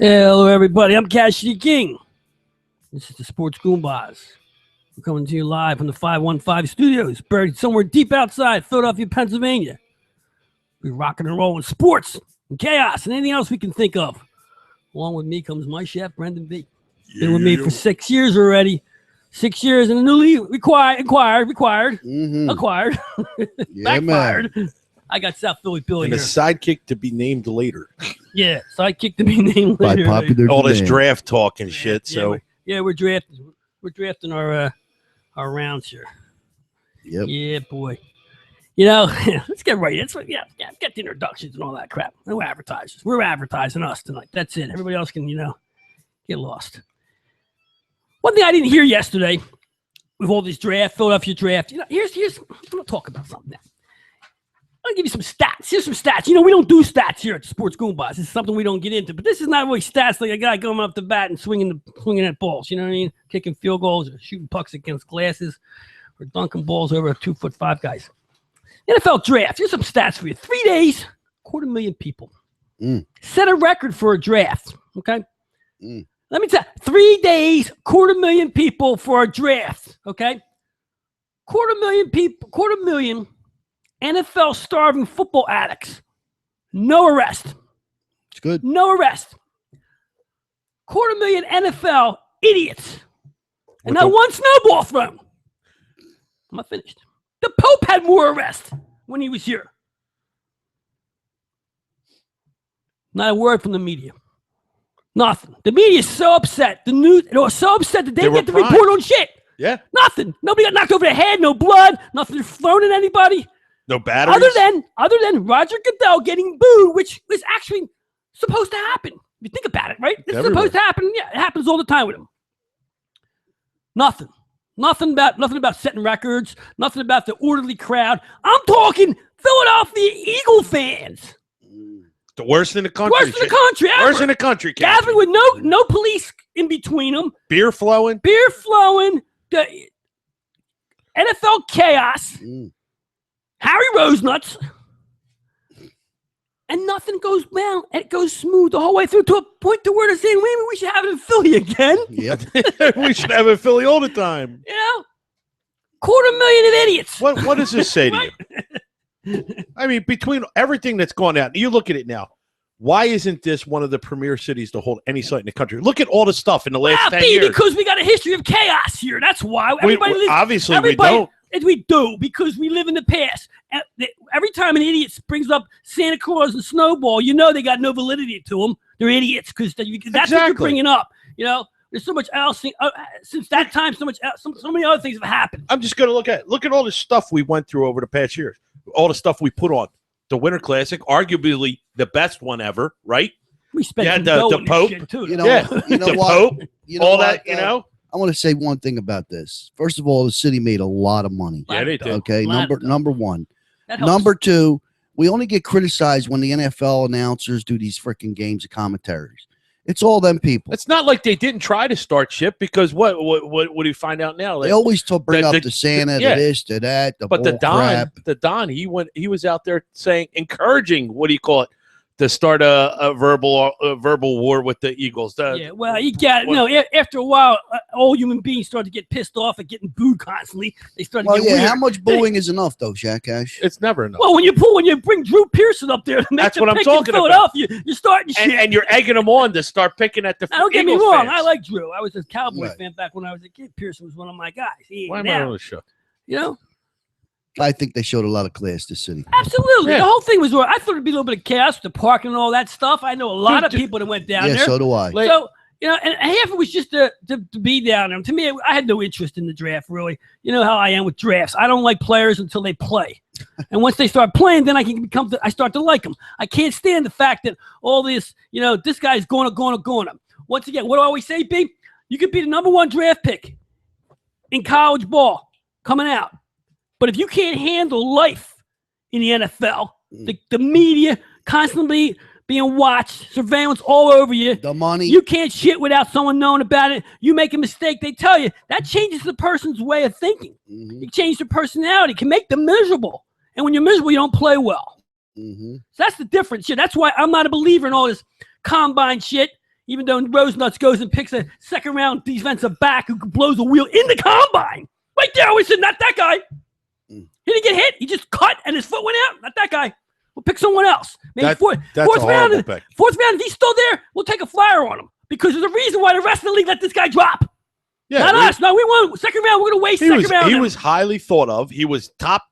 Hello, everybody. I'm Cassidy King. This is the Sports Goombahs. We're coming to you live from the 515 studios, buried somewhere deep outside Philadelphia, Pennsylvania. We're rocking and rolling sports and chaos and anything else we can think of. Along with me comes my chef, Brendan B. Been with me for 6 years already. 6 years and a newly acquired. Yeah, man. I got South Philly Billy and here. a sidekick to be named later. Yeah, sidekick to be named By later. popular All this demand. draft talk and shit. So we're drafting. We're drafting our rounds here. Yep. Yeah, boy. You know, let's get right. That's what. Yeah. Get the introductions and all that crap. No advertisers. We're advertising us tonight. That's it. Everybody else can, get lost. One thing I didn't hear yesterday with all this draft, Philadelphia draft. Here's. I'm gonna talk about something now. I'll give you some stats. Here's some stats. We don't do stats here at Sports Goombahs. This is something we don't get into. But this is not really stats like a guy going up the bat and swinging at balls. You know what I mean? Kicking field goals or shooting pucks against glasses or dunking balls over 2'5" guys. NFL draft. Here's some stats for you. 3 days, 250,000 people. Set a record for a draft. Okay? Let me tell you. 3 days, 250,000 people for a draft. Okay? 250,000 people, 250,000 NFL starving football addicts. No arrest. It's good. No arrest. 250,000 NFL idiots. And not one snowball thrown. I'm not finished. The Pope had more arrests when he was here. Not a word from the media. Nothing. The media is so upset. The news, they were so upset that they didn't get to report on shit. Yeah. Nothing. Nobody got knocked over the head. No blood. Nothing thrown at anybody. No batteries. Other than Roger Goodell getting booed, which was actually supposed to happen. If you think about it, right? It's supposed to happen. Yeah, it happens all the time with him. Nothing about setting records. Nothing about the orderly crowd. I'm talking Philadelphia Eagle fans. The worst in the country. Worst in the country. Ever. Worst in the country. Gathering with no police in between them. Beer flowing. The NFL chaos. Harry Rosenuts, and nothing goes well. It goes smooth the whole way through to a point to where they're saying, "Maybe we should have it in Philly again." Yep. We should have it in Philly all the time. 250,000 of idiots. What does this say to you? I mean, between everything that's gone out, you look at it now. Why isn't this one of the premier cities to hold any site in the country? Look at all the stuff in the last 10 years. Because we got a history of chaos here. That's why. We don't. We do, because we live in the past. Every time an idiot brings up Santa Claus and Snowball, they got no validity to them. They're idiots because that's what you're bringing up. There's so much else since that time. So many other things have happened. I'm just going to look at all the stuff we went through over the past years. All the stuff we put on the Winter Classic, arguably the best one ever, right? We spent the Pope, shit too. You know the what? Pope, all what, that. I want to say one thing about this. First of all, the city made a lot of money. Yeah, they did. Okay, number one. That Number two, we only get criticized when the NFL announcers do these freaking games of commentaries. It's all them people. It's not like they didn't try to start shit, because what do you find out now? They always bring up the Santa, the this, the that, but the Don, he was out there saying, encouraging, what do you call it, to start a verbal war with the Eagles. After a while, all human beings started to get pissed off at getting booed constantly. They started to get weird. How much booing is enough, though, Shaq Cash? It's never enough. Well, when you bring Drew Pearson up there, that's what I'm talking Philadelphia, about. You're starting shit. And you're egging them on to start picking at the Now, don't get me Eagles wrong. fans. I like Drew. I was a Cowboy fan back when I was a kid. Pearson was one of my guys. Why am I on the show? I think they showed a lot of class this city. Absolutely. Yeah. The whole thing was I thought it'd be a little bit of chaos with the parking and all that stuff. I know a lot of people that went down there. Yeah, so do I. So, and half of it was just to be down there. To me, I had no interest in the draft, really. You know how I am with drafts. I don't like players until they play. And once they start playing, then I start to like them. I can't stand the fact that all this, this guy's going to. Once again, what do I always say, B? You could be the #1 draft pick in college ball coming out. But if you can't handle life in the NFL, the media constantly being watched, surveillance all over you. The money. You can't shit without someone knowing about it. You make a mistake, they tell you. That changes the person's way of thinking. It changes their personality. It can make them miserable. And when you're miserable, you don't play well. So that's the difference. Yeah, that's why I'm not a believer in all this combine shit. Even though Rosenuts goes and picks a second-round defensive back who blows a wheel in the combine. Right there, I always said, not that guy. He didn't get hit. He just cut and his foot went out. Not that guy. We'll pick someone else. Maybe fourth round. If he's still there, we'll take a flyer on him because there's a reason why the rest of the league let this guy drop. Yeah, not us. No, we won second round. We're gonna waste second round. He was highly thought of. He was top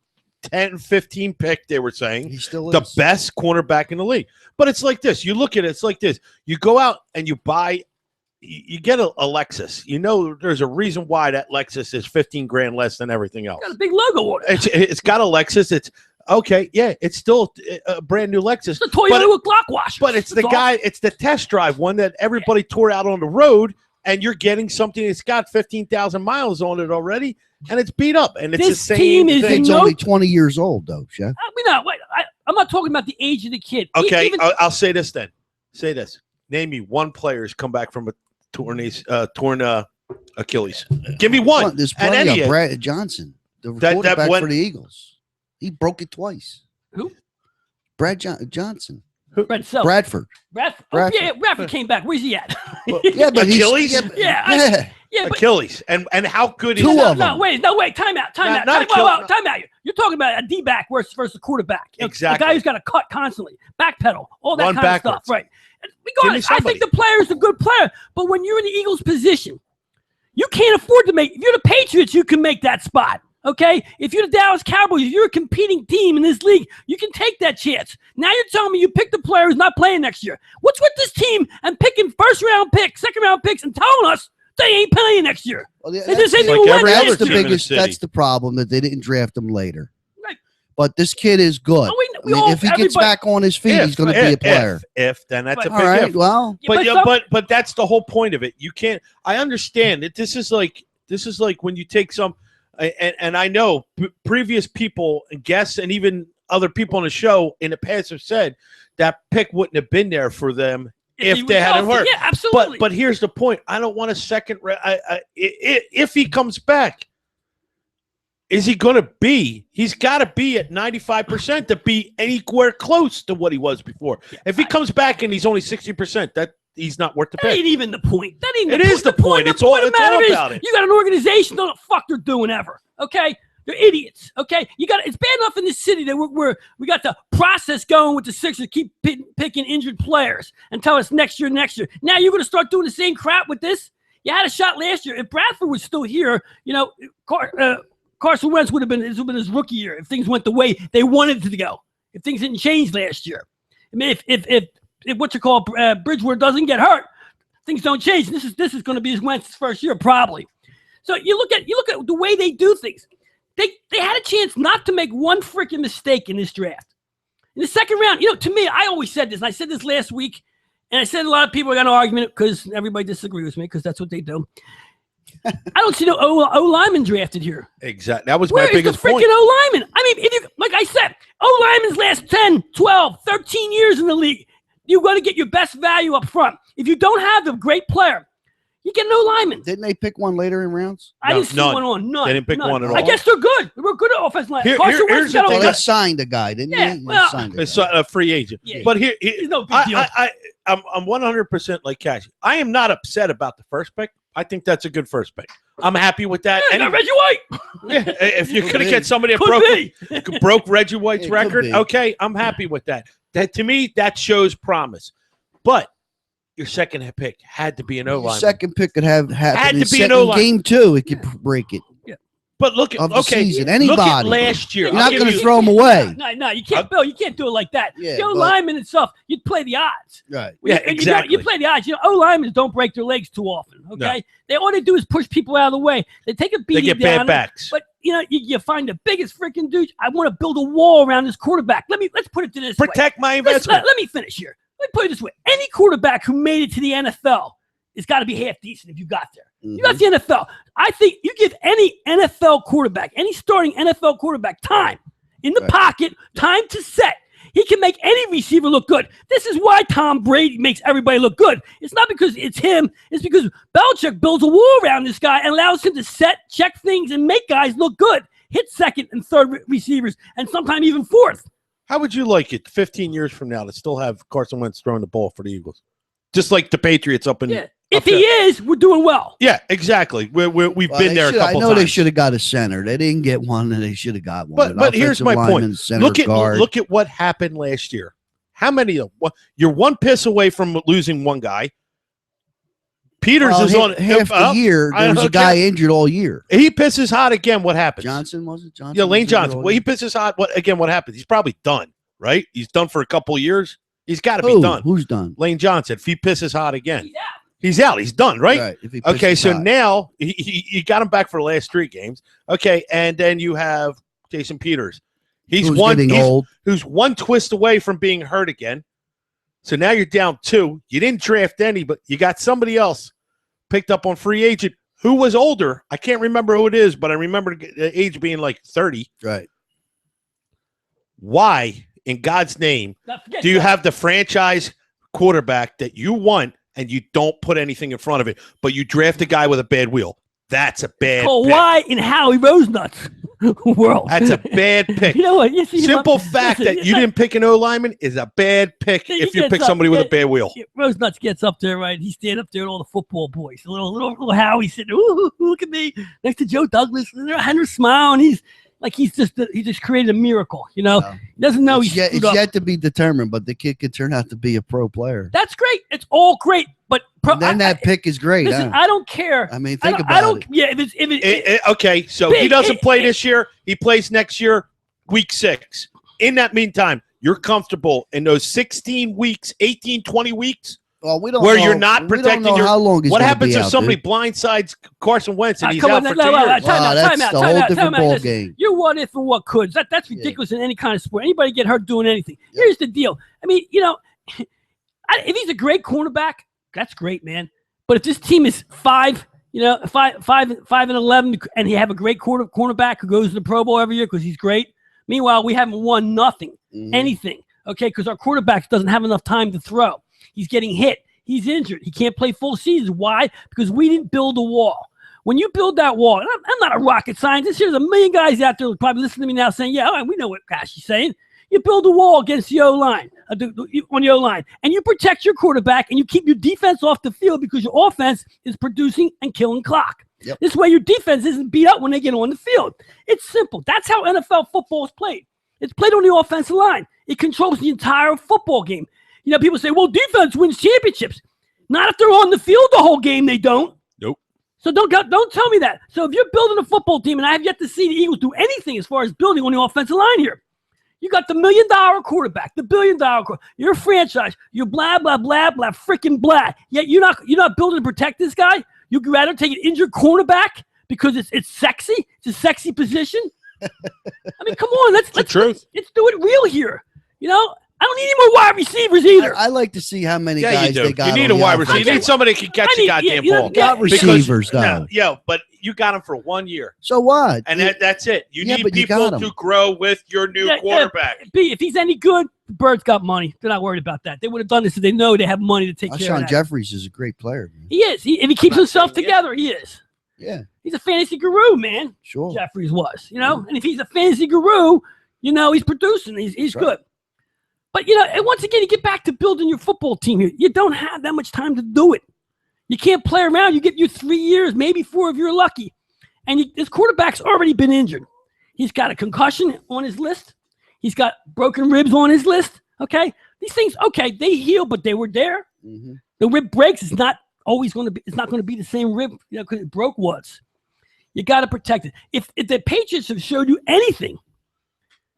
10, 15 pick. They were saying he still is the best cornerback in the league. But it's like this. You look at it. It's like this. You go out and you buy. You get a Lexus. You know, there's a reason why that Lexus is $15,000 less than everything else. It's got a big logo on it. It's got a Lexus. It's okay. Yeah, it's still a brand new Lexus. It's a Toyota with clock washers. But it's the guy. It's the test drive one that everybody tore out on the road, and you're getting something that's got 15,000 miles on it already, and it's beat up. And it's the same thing. It's only 20 years old, though, Chef. I'm not talking about the age of the kid. Okay, I'll say this then. Say this. Name me one player who's come back from a torn Achilles. Give me one. There's plenty of Brad Johnson, the quarterback for the Eagles. He broke it twice. Who? Brad Johnson. Bradford. Bradford. Yeah, Bradford came back. Where's he at? Yeah, but Achilles. Achilles. And how good is two that? of them? No, wait. Time out. Time out. You're talking about a D-back versus a quarterback. Exactly. A guy who's got to cut constantly, backpedal, all that kind of stuff. Right. Regardless, I think the player is a good player, but when you're in the Eagles' position, you can't afford to make. If you're the Patriots, you can make that spot. Okay, if you're the Dallas Cowboys, if you're a competing team in this league, you can take that chance. Now you're telling me you picked the player who's not playing next year. What's with this team and picking first-round picks, second-round picks, and telling us they ain't playing next year? Well, that's the problem, that they didn't draft him later. Right. But this kid is good. If he gets back on his feet, he's going to be a player. Then that's a big if. Well, but that's the whole point of it. You can't. I understand that this is like when you take some. And I know previous people and guests and even other people on the show in the past have said that pick wouldn't have been there for them if they hadn't worked. Yeah, absolutely. But here's the point. I don't want a second. If he comes back, is he going to be? He's got to be at 95% to be anywhere close to what he was before. If he comes back and he's only 60%, that he's not worth the pick. That ain't even the point. That ain't. It is the point. It's all about it. You got an organization. Know what the fuck they're doing ever. Okay, they're idiots. Okay, it's bad enough in this city that we got the process going with the Sixers. Keep picking injured players and tell us next year. Now you're going to start doing the same crap with this. You had a shot last year. If Bradford was still here, Carson Wentz would have been his rookie year if things went the way they wanted it to go. If things didn't change last year. I mean, if Bridgewater doesn't get hurt, things don't change. This is going to be his Wentz's first year probably. So you look at the way they do things. They had a chance not to make one freaking mistake in this draft. In the second round, to me, I always said this. And I said this last week, and I said a lot of people are going to argue it because everybody disagrees with me because that's what they do. I don't see no O lineman drafted here. Exactly. That was my biggest point. Where is the freaking O lineman? I mean, like I said, O lineman's last 10, 12, 13 years in the league. You're going to get your best value up front. If you don't have a great player, you get no lineman. Didn't they pick one later in rounds? I didn't see one on. None. They didn't pick one at all. I guess they're good. They were good at offensive line. They signed a guy, didn't they? Well, it's a free agent. Yeah. But here no big deal. I'm 100% like Cash. I am not upset about the first pick. I think that's a good first pick. I'm happy with that. Yeah, Reggie White. Yeah, if you're going to get somebody that broke Reggie White's record, okay, I'm happy with that. That to me, that shows promise. But your second pick had to be an O-line. Second pick could have happened to be an O-line. Game 2. It could break it. Yeah. But look at season. Anybody. Look at last year. You're not going to throw him away. No, you can't, Bill. You can't do it like that. Yeah, the O-lineman itself, you'd play the odds. Right. Yeah, exactly. You play the odds. O-linemen don't break their legs too often. Okay. No. All they do is push people out of the way. They take a beating. They get bad backs. But you find the biggest freaking dude. I want to build a wall around this quarterback. Let's put it to this way. Protect my investment. Let me finish here. Let me put it this way. Any quarterback who made it to the NFL it's got to be half decent if you got there. You got the NFL. I think you give any NFL quarterback, any starting NFL quarterback, time in the pocket, time to set. He can make any receiver look good. This is why Tom Brady makes everybody look good. It's not because it's him. It's because Belichick builds a wall around this guy and allows him to set, check things, and make guys look good. Hit second and third receivers, and sometimes even fourth. How would you like it 15 years from now to still have Carson Wentz throwing the ball for the Eagles? Just like the Patriots up in If he is, we're doing well. Yeah, exactly. We've been there a couple times. I know they should have got a center. They didn't get one, and they should have got one. But here's my point. Look at what happened last year. How many? You're one piss away from losing one guy. Peters is on half the year. There was a guy injured all year. He pisses hot again. What happens? Johnson, was it Johnson? Yeah, Lane Johnson. Well, he pisses hot. What happens? He's probably done, right? He's done for a couple of years. He's got to be done. Who's done? Lane Johnson. If he pisses hot again. He's out. He's done, right? Okay, so now he got him back for the last 3 games. Okay, and then you have Jason Peters. Who's one twist away from being hurt again. So now you're down 2. You didn't draft any, but you got somebody else picked up on free agent who was older. I can't remember who it is, but I remember the age being like 30. Right. Why, in God's name, do you have the franchise quarterback that you want and you don't put anything in front of it, but you draft a guy with a bad wheel? That's a bad pick. Why in Howie Rosenuts world? That's a bad pick. You know what? Simple fact that you didn't pick an O-lineman is a bad pick if you pick somebody with a bad wheel. Rosenuts gets up there, right? He's standing up there with all the football boys. Little Howie sitting, ooh, look at me, next to Joe Douglas. And Henry smile, and he's like he just created a miracle. You know, he doesn't know it's yet to be determined, but the kid could turn out to be a pro player. That's great. It's all great, but that pick is great. Listen, I don't care. I mean, think about it. Yeah, okay, so he doesn't play this year. He plays next year, week 6. In that meantime, you're comfortable in those 16 weeks, 18, 20 weeks. Well, we don't where know, you're not protecting we don't know how long what happens if somebody blindsides Carson Wentz and he's out for 2 years? That's a whole different ball game. You're what if and what could. That's ridiculous in any kind of sport. Anybody get hurt doing anything. Here's the deal. I mean, you know, if he's a great cornerback, that's great, man. But if this team is 5 and 11, and you have a great cornerback who goes to the Pro Bowl every year because he's great. Meanwhile, we haven't won anything. Okay, because our quarterback doesn't have enough time to throw. He's getting hit. He's injured. He can't play full season. Why? Because we didn't build a wall. When you build that wall, and I'm not a rocket scientist. There's a million guys out there probably listening to me now saying, yeah, all right, we know what Cash is saying. You build a wall against the O-line, on the O-line, and you protect your quarterback, and you keep your defense off the field because your offense is producing and killing clock. Yep. This way your defense isn't beat up when they get on the field. It's simple. That's how NFL football is played. It's played on the offensive line. It controls the entire football game. You know, people say, well, defense wins championships. Not if they're on the field the whole game, they don't. Nope. So don't tell me that. So if you're building a football team, and I have yet to see the Eagles do anything as far as building on the offensive line here. You got the $1 million quarterback, the $1 billion quarterback. You're a franchise. You're blah, blah, blah, blah, freaking blah. Yet you're not building to protect this guy. You'd rather take an injured cornerback because it's sexy. It's a sexy position. I mean, come on. Let's do it real here. You know, I don't need any more wide receivers either. I like to see how many guys they got. You need a wide receiver. You need somebody that can catch the goddamn ball. Got receivers, though. Yeah, but you got them for 1 year. So what? And that's it. You need people to grow with your new quarterback. If he's any good, the Birds got money. They're not worried about that. They would have done this if they know they have money to take care of that. Alshon Jeffries is a great player, man. He is. If he keeps himself together, he is. Yeah. He's a fantasy guru, man. Sure. Jeffries was, you know? And if he's a fantasy guru, you know, he's producing. He's good. But, you know, and once again, you get back to building your football team here. You don't have that much time to do it. You can't play around. You get your 3 years, maybe 4 if you're lucky. And this quarterback's already been injured. He's got a concussion on his list. He's got broken ribs on his list. Okay? These things, okay, they heal, but they were there. Mm-hmm. The rib breaks. It's not always going to be, it's not going to be the same rib, you know, because it broke once. You got to protect it. If the Patriots have showed you anything,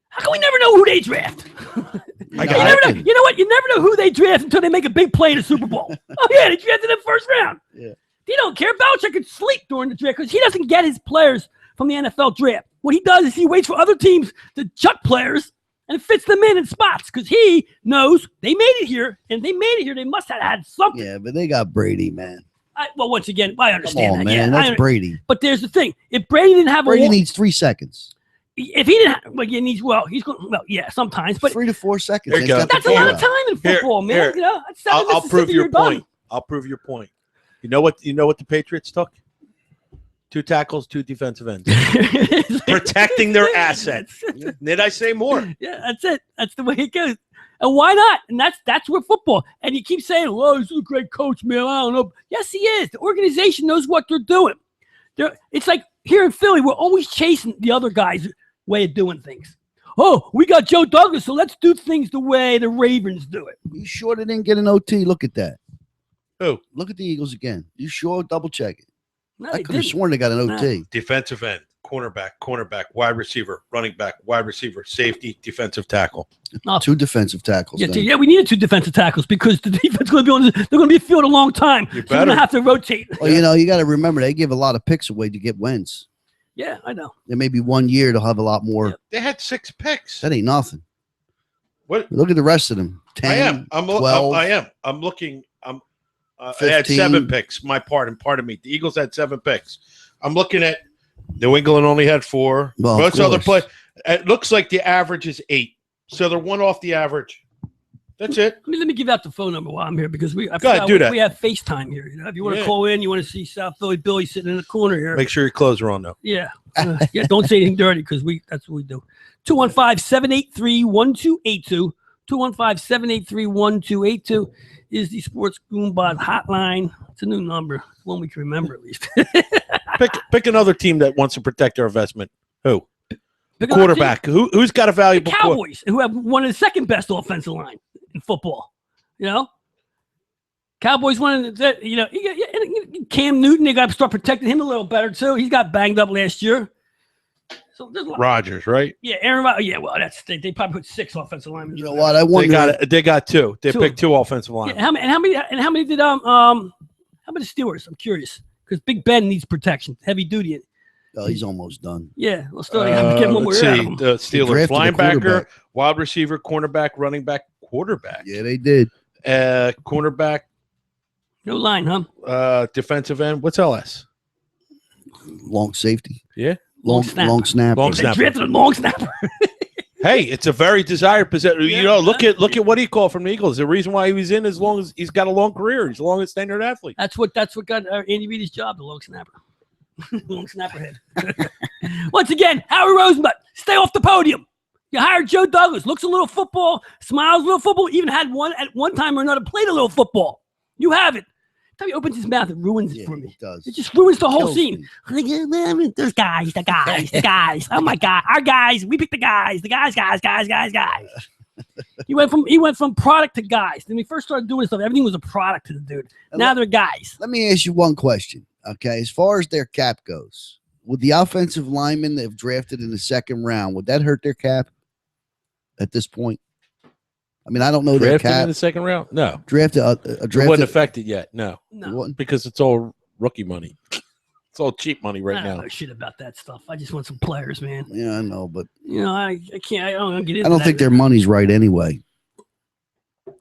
how can we never know who they draft? You know what? You never know who they draft until they make a big play in the Super Bowl. Oh, yeah, they drafted in the first round. Yeah. He don't care. Belichick could sleep during the draft because he doesn't get his players from the NFL draft. What he does is he waits for other teams to chuck players and fits them in spots because he knows they made it here, and they made it here. They must have had something. Yeah, but they got Brady, man. Well, once again, I Come understand on, that. man. Yeah, That's Brady. But there's the thing: if Brady didn't have Brady needs 3 seconds. if he didn't, he needs. Well, he's going. Well, yeah, sometimes, but 3 to 4 seconds. There you go. that's a lot of time in football, man. Here. You know, that's 7 I'll prove Mississippi, your you're done. point. I'll prove your point. You know what the Patriots took? 2 tackles, 2 defensive ends, protecting their assets. Did I say more? Yeah, that's it. That's the way it goes. And why not? And that's where football. And you keep saying, "Well, he's a great coach, man." I don't know. Yes, he is. The organization knows what they're doing. It's like here in Philly, we're always chasing the other guy's way of doing things. Oh, we got Joe Douglas, so let's do things the way the Ravens do it. You sure they didn't get an OT? Look at that. Who? Look at the Eagles again. You sure? Double check it. No, I could have sworn they got an OT. Defensive end, cornerback, wide receiver, running back, wide receiver, safety, defensive tackle. 2 defensive tackles. Yeah, we needed 2 defensive tackles because the defense is going to be they're going to be field a long time. You so they're going to have to rotate. Well, you got to remember they give a lot of picks away to get wins. Yeah, I know. There may be 1 year they'll have a lot more. Yeah. They had 6 picks. That ain't nothing. What? Look at the rest of them. 10, I am. 12. I am. I'm looking. I had 7 picks. My part and part of me. The Eagles had 7 picks. I'm looking at New England only had 4. Well, most other play. It looks like the average is 8. So they're 1 off the average. That's it. Let me give out the phone number while I'm here because we have FaceTime here. You know, if you want to call in, you want to see South Philly Billy sitting in the corner here. Make sure your clothes are on though. Yeah. Yeah. Don't say anything dirty because that's what we do. 215-783-1282. 215-783-1282 is the Sports Goombahs hotline. It's a new number. It's one we can remember at least. Pick another team that wants to protect their investment. Who? Quarterback. Who's got a valuable? The Cowboys, who have one of the second best offensive line in football. You know, Cowboys Cam Newton. They got to start protecting him a little better too. He's got banged up last year. So there's a lot. Rodgers, right? Yeah, Aaron Rodgers. Yeah, well, they probably put 6 offensive linemen. You know what? I wonder. They got 2. They picked 2 offensive linemen. Yeah, how many did how many Steelers? I'm curious because Big Ben needs protection, heavy duty. Oh, he's almost done. Yeah, let's start get one more let's year see. out of him. The Steelers linebacker, wide receiver, cornerback, running back, quarterback. Yeah, they did. Cornerback. No line, huh? Defensive end. What's LS? Long safety. Yeah. Long snapper. They drafted a long snapper. Hey, it's a very desired position. Yeah, you know, look at what he called from the Eagles. The reason why he was in as long as he's got a long career. He's the longest tenured athlete. That's what got Andy Reid's job, the long snapper. Long snapper head. Once again, Howard Rosenblatt, stay off the podium. You hired Joe Douglas, looks a little football, smiles a little football, even had one at one time or another, played a little football. You have it. Time he opens his mouth, it ruins it for me. It does. It just ruins the whole Kills scene. Those guys, the guys. Oh my God, our guys. We pick the guys. He went from product to guys. When we first started doing stuff, everything was a product to the dude. Now they're guys. Let me ask you one question. Okay, as far as their cap goes, would the offensive linemen they've drafted in the 2nd round, would that hurt their cap at this point? I mean, I don't know their cap. In the 2nd round? No. Drafted. It wasn't affected yet. No. No. Because it's all rookie money. It's all cheap money right I don't now. know shit about that stuff. I just want some players, man. Yeah, I know, but You know, I can't. I don't get into. I don't think their money's right anyway.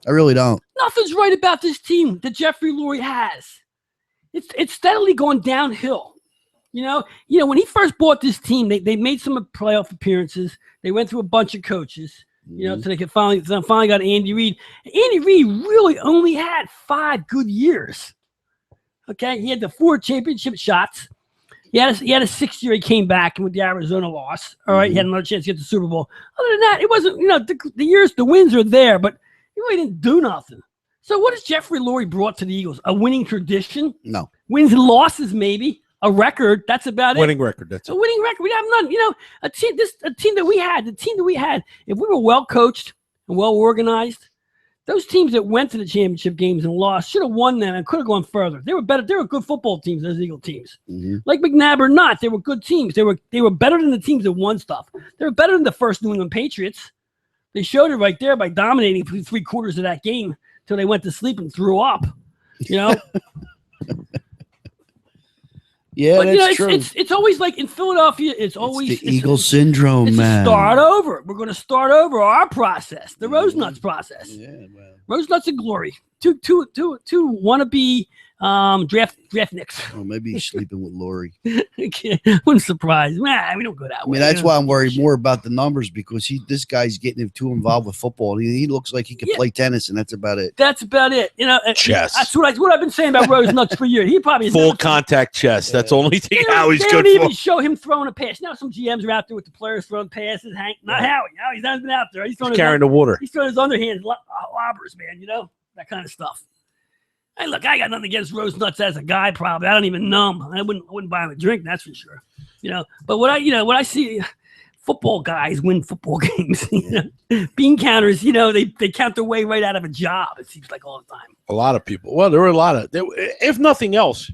I really don't. Nothing's right about this team that Jeffrey Lurie has. It's steadily going downhill. You know, when he first bought this team, they made some playoff appearances. They went through a bunch of coaches. You know, so they could finally got Andy Reid. Andy Reid really only had 5 good years. Okay, he had the 4 championship shots. He had a 6th year. He came back with the Arizona loss. All right, he had another chance to get the Super Bowl. Other than that, it wasn't. You know, the years, the wins are there, but he really didn't do nothing. So what has Jeffrey Lurie brought to the Eagles? A winning tradition? No. Wins and losses, maybe. A record. That's about it. Winning record. That's a winning record. We have none. You know, the team that we had, if we were well coached and well organized, those teams that went to the championship games and lost should have won them and could have gone further. They were better. They were good football teams, those Eagle teams. Like McNabb or not, they were good teams. They were better than the teams that won stuff. They were better than the first New England Patriots. They showed it right there by dominating 3 quarters of that game until they went to sleep and threw up. You know. Yeah, but, that's true. It's always like in Philadelphia. It's always the Eagle syndrome, man. Start over. We're going to start over our process, the Rosenuts process. Yeah, well. Rosenuts and glory. Two wannabe Draft Knicks. Or maybe he's sleeping with Lori. Wouldn't surprise me. Nah, we don't go that I way. mean, that's why I'm worried more about the numbers because this guy's getting too involved with football. He looks like he can play tennis, and that's about it. That's about it. Chess. That's what I've been saying about Rose Nuts for years. He probably full contact chess. That's the only thing Howie's they good don't for. even show him throwing a pass. Now some GMs are out there with the players throwing passes. Not Howie. Howie's not been out there. He's carrying the water. He's throwing his underhand lobbers, man. That kind of stuff. Hey, look, I got nothing against Rose Nuts as a guy. Probably, I don't even know him. I wouldn't buy him a drink. That's for sure. But what I see, football guys win football games. Bean counters. They count their way right out of a job. It seems like all the time. A lot of people. Well, there were a lot of. If nothing else,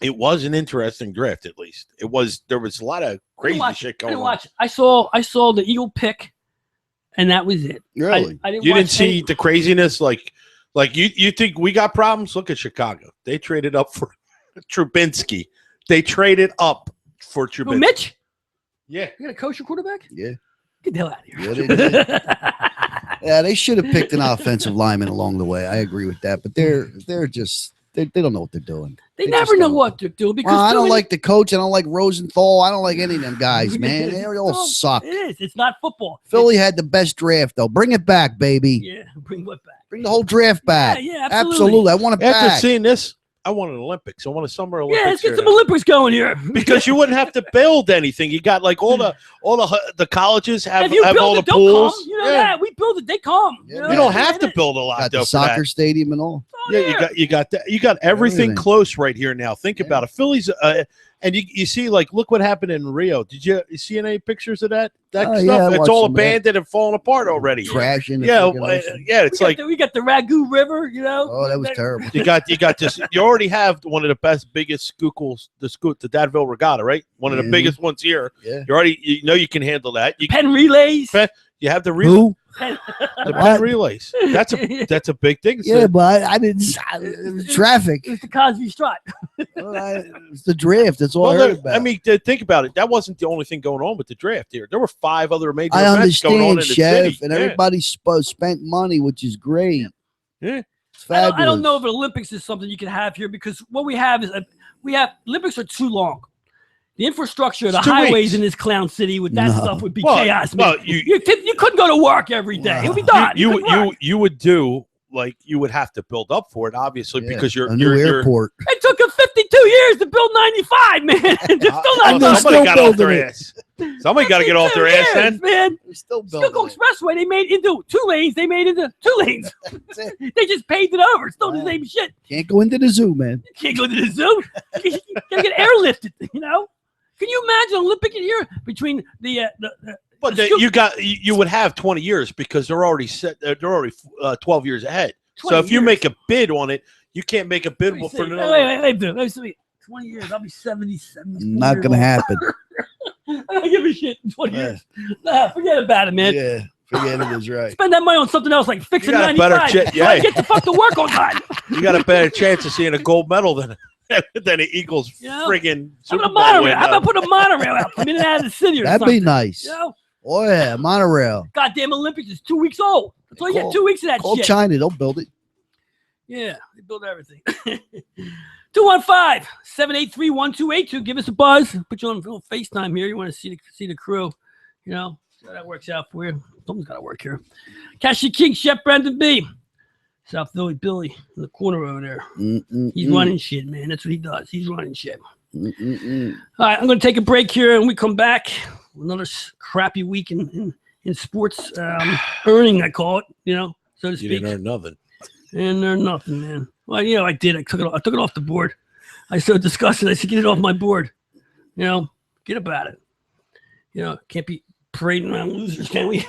it was an interesting draft. At least it was. There was a lot of crazy shit going on. I saw the Eagle pick, and that was it. Really? I didn't you didn't see the craziness like you think we got problems? Look at Chicago. They traded up for Trubinsky. They traded up for Trubinsky. Who, Mitch? Yeah. You got a kosher quarterback? Yeah. Get the hell out of here. Yeah, they did. Yeah, they should have picked an offensive lineman along the way. I agree with that. But they're just they don't know what they're doing. They never know what they're doing because I don't like the coach. I don't like Rosenthal. I don't like any of them guys, man. They all suck. It is. It's not football. Philly had the best draft, though. Bring it back, baby. Yeah, bring what back? Bring the whole draft back. Yeah, absolutely. I want it After back. seeing this, I want an Olympics. I want a summer Olympics. Yeah, let's get some Olympics going here. Because you wouldn't have to build anything. You got like all the colleges have all the pools. Come. You know that we build it, they come. Yeah, you don't have to build a lot. Got the soccer stadium and all. Yeah, you got that. You got everything close right here now. Think about it. Philly's and you see look what happened in Rio. Did you see any pictures of that stuff? Yeah, it's all abandoned and falling apart already. Trash in yeah. It's we got the Ragu River. Oh, that was terrible. You got this. You already have one of the best, biggest skookles, the Dadville Regatta, right? One of the biggest ones here. Yeah. You can handle that. Penn relays. You have the relay. The Penn relays. That's a big thing. Yeah, but I didn't. Traffic. It's the Cosby Strut. It's the draft. That's all I heard about. I mean, think about it. That wasn't the only thing going on with the draft here. There were 5 other major events going on in the city. And everybody everybody spent money, which is great. Yeah. It's fabulous. I don't know if an Olympics is something you can have here because what we have is Olympics are too long. The infrastructure, the highways in this clown city with that stuff would be chaos. Well, you couldn't go to work every day. It would be done. You would do you would have to build up for it, obviously, because you're a new airport. It took them 52 years to build 95, man. They're still not done. Somebody got off their ass. Somebody got to get off their ass, then. Man. They're still building. Schuylkill Expressway, they made into 2 lanes. They made into 2 lanes. They just paved it over. It's still the same shit. Can't go into the zoo, man. You can't go to the zoo. You gotta get airlifted. Can you imagine Olympic in here between But you would have 20 years because they're already set. They're already 12 years ahead. So if you make a bid on it, you can't make a bid for another. Wait, 20 years. I'll be 70. Not gonna happen. I don't give a shit in 20 years. Nah, forget about it, man. Yeah, forget it is right. Spend that money on something else like fixing 95. Get the fuck to work on time. You got a better chance of seeing a gold medal than the Eagles friggin' Super Bowl. How about putting a monorail out from in and out of the city or That'd something? be nice. Oh yeah, monorail. Goddamn Olympics is 2 weeks old. That's all you get 2 weeks of that call shit. China, they'll build it. Yeah, they build everything. 215-783-1282. Give us a buzz. Put you on FaceTime here. You want to see the crew. See how that works out for you. Something's got to work here. Cashy King, Chef Brandon B. South Philly Billy in the corner over there. He's running shit, man. That's what he does. He's running shit. All right, I'm going to take a break here, and we come back. Another crappy week in sports earning, I call it, so to speak. You didn't earn nothing. And earn nothing, man. Well, I did. I took it off the board. I started discussing. I said, get it off my board. Get about it. Can't be parading around losers, can we?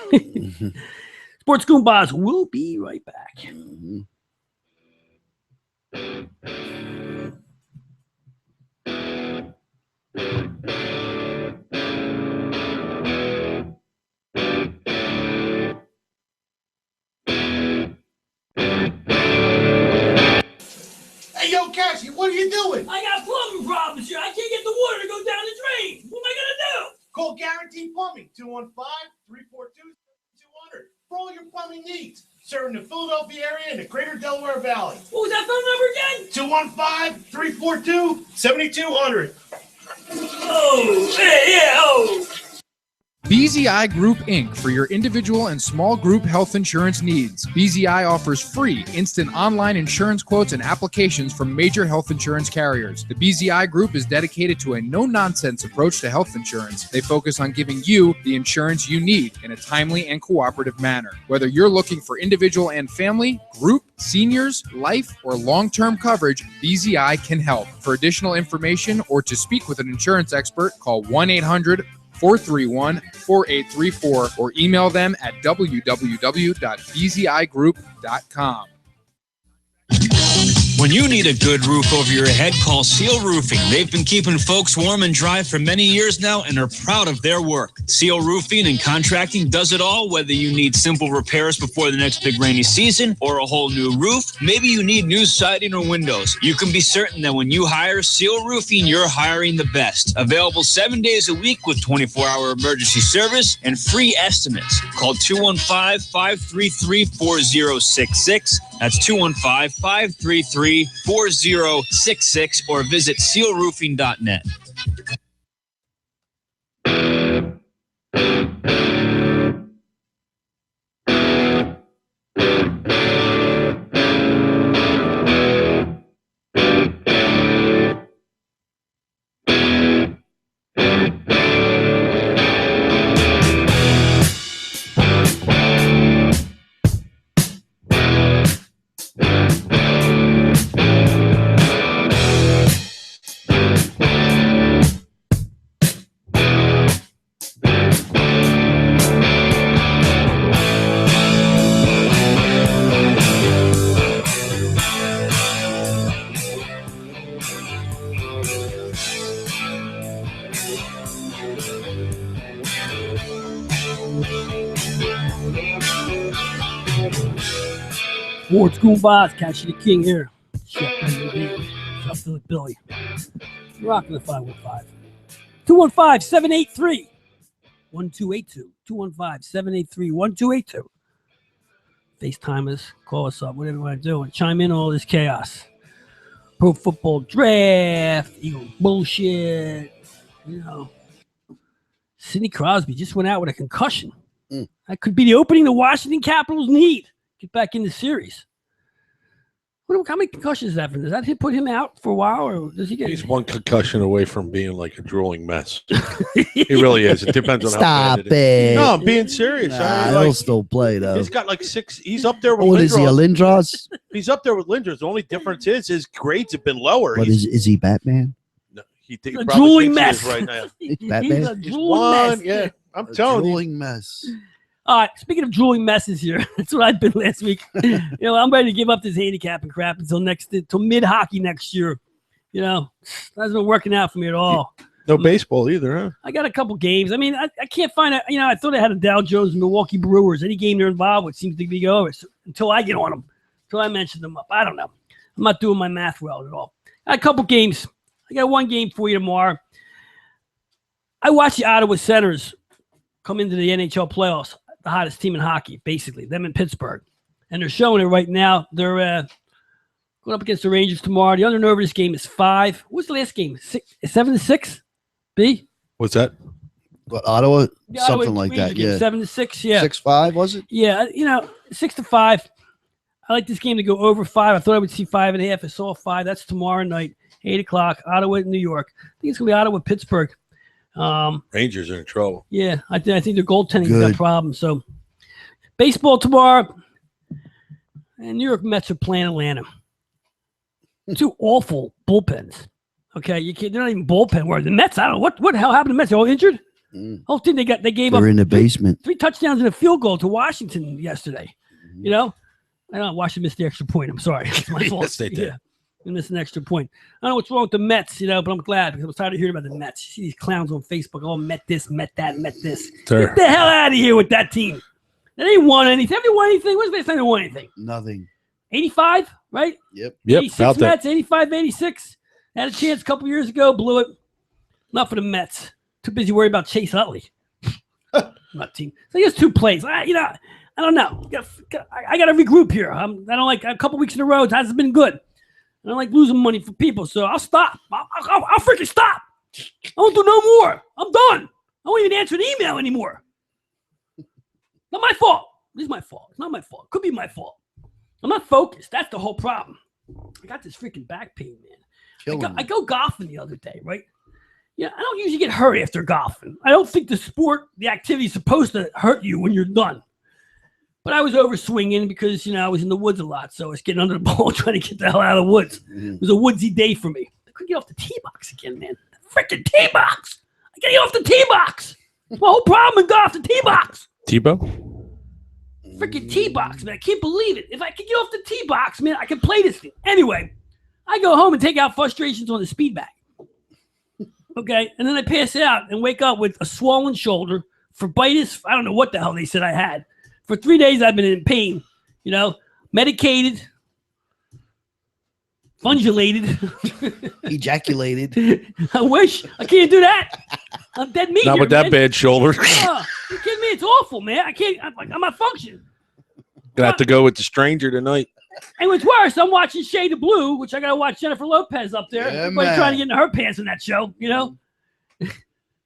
Sports Goombahs. We'll be right back. Hey, yo, Cassie, what are you doing? I got plumbing problems here. I can't get the water to go down the drain. What am I going to do? Call Guaranteed Plumbing, 215-342-200 for all your plumbing needs. serving the Philadelphia area and the greater Delaware Valley. What was that phone number again? 215-342-7200. Oh, yeah, oh. BZI Group Inc. for your individual and small group health insurance needs. BZI offers free, instant online insurance quotes and applications from major health insurance carriers. The BZI Group is dedicated to a no-nonsense approach to health insurance. They focus on giving you the insurance you need in a timely and cooperative manner. Whether you're looking for individual and family, group, seniors, life, or long-term coverage, BZI can help. For additional information or to speak with an insurance expert, call 1-800-431-4834 or email them at www.bzigroup.com. When you need a good roof over your head, call Seal Roofing. They've been keeping folks warm and dry for many years now and are proud of their work. Seal Roofing and Contracting does it all, whether you need simple repairs before the next big rainy season or a whole new roof. Maybe you need new siding or windows. You can be certain that when you hire Seal Roofing, you're hiring the best. Available 7 days a week with 24-hour emergency service and free estimates. Call 215-533-4066. That's 215-533-4066 or visit sealroofing.net. Sports Goombahs, Catch the King here. Shut the Billy. Rocking the 515. 215-783-1282. 215-783-1282. FaceTimers, call us up, whatever you want to do, and chime in on all this chaos. Pro football draft, Eagle bullshit, you know. Sidney Crosby just went out with a concussion. That could be the opening the Washington Capitals need. Get back in the series. How many concussions is that for? Does that put him out for a while, or does he get? He's one concussion away from being like a drooling mess. He really is. It depends on Stop how bad it is. it. No, I'm being serious. He'll still play though. He's got like 6. He's up there with What is he, a Lindros? He's up there with Lindros. The only difference is his grades have been lower. What is he, Batman? No, a drooling mess mess right now. He's Batman? a drooling mess. Yeah, I'm telling you. Drooling mess. All right, speaking of drooling messes here, that's what I've been last week. I'm ready to give up this handicap and crap until mid-hockey next year. It hasn't been working out for me at all. No baseball either, huh? I got a couple games. I mean, I can't find it. I thought I had a Dow Jones and Milwaukee Brewers. Any game they're involved with seems to be over until I get on them, until I mention them up. I don't know. I'm not doing my math well at all. I got a couple games. I got one game for you tomorrow. I watched the Ottawa Senators come into the NHL playoffs. The hottest team in hockey, basically, them in Pittsburgh. And they're showing it right now. They're going up against the Rangers tomorrow. The under and over this game is 5. What's the last game? 7-6? B? What's that? What, Ottawa? The Something Ottawa like Rangers that, game, yeah. 7-6, yeah. 6-5, was it? Yeah, 6-5. I like this game to go over 5. I thought I would see 5.5. I saw 5. That's tomorrow night, 8 o'clock, Ottawa, New York. I think it's going to be Ottawa, Pittsburgh. Rangers are in trouble. Yeah, I think their goaltending's got problems. So, baseball tomorrow, and New York Mets are playing Atlanta. Two awful bullpens. Okay, they're not even bullpen. Where the Mets? I don't know what the hell happened to the Mets. They're all injured. Whole thing they gave up. They're in the basement. 3 touchdowns and a field goal to Washington yesterday. I know Washington missed the extra point. I'm sorry, it's my fault. Yes, they did. Yeah. We missed an extra point. I don't know what's wrong with the Mets, but I'm glad because I was tired of hearing about the Mets. You see these clowns on Facebook, Met this, Met that, Met this. Sure. Get the hell out of here with that team. They ain't won anything. Have they won anything? When's the last time they won anything? Nothing. 85, right? Yep. 86 Mets, 85, 86. Had a chance a couple years ago, blew it. Not for the Mets. Too busy worried about Chase Utley. Not team. So he has 2 plays. I I don't know. I got to regroup here. I don't like a couple weeks in a row. It hasn't been good. I don't like losing money for people, so I'll stop. I'll freaking stop. I won't do no more. I'm done. I won't even answer an email anymore. Not my fault. This is my fault. It's not my fault. Could be my fault. I'm not focused. That's the whole problem. I got this freaking back pain, man. I go golfing the other day, right? Yeah, I don't usually get hurt after golfing. I don't think the activity is supposed to hurt you when you're done. But I was over swinging because, I was in the woods a lot. So I was getting under the ball trying to get the hell out of the woods. It was a woodsy day for me. I couldn't get off the tee box again, man. The freaking tee box. I gotta get off the tee box. It's my whole problem in golf, the tee box. Tebow? Freaking tee box, man. I can't believe it. If I could get off the tee box, man, I can play this thing. Anyway, I go home and take out frustrations on the speed bag. Okay? And then I pass out and wake up with a swollen shoulder, phlebitis. I don't know what the hell they said I had. For 3 days, I've been in pain, medicated, fungulated, ejaculated. I wish. I can't do that. I'm dead meat. Not with that bad shoulder. You kidding me? It's awful, man. I can't. I'm not functioning. Gonna have to go with the stranger tonight. And what's worse, I'm watching Shade of Blue, which I gotta watch Jennifer Lopez up there. Yeah, Everybody man. trying to get into her pants in that show,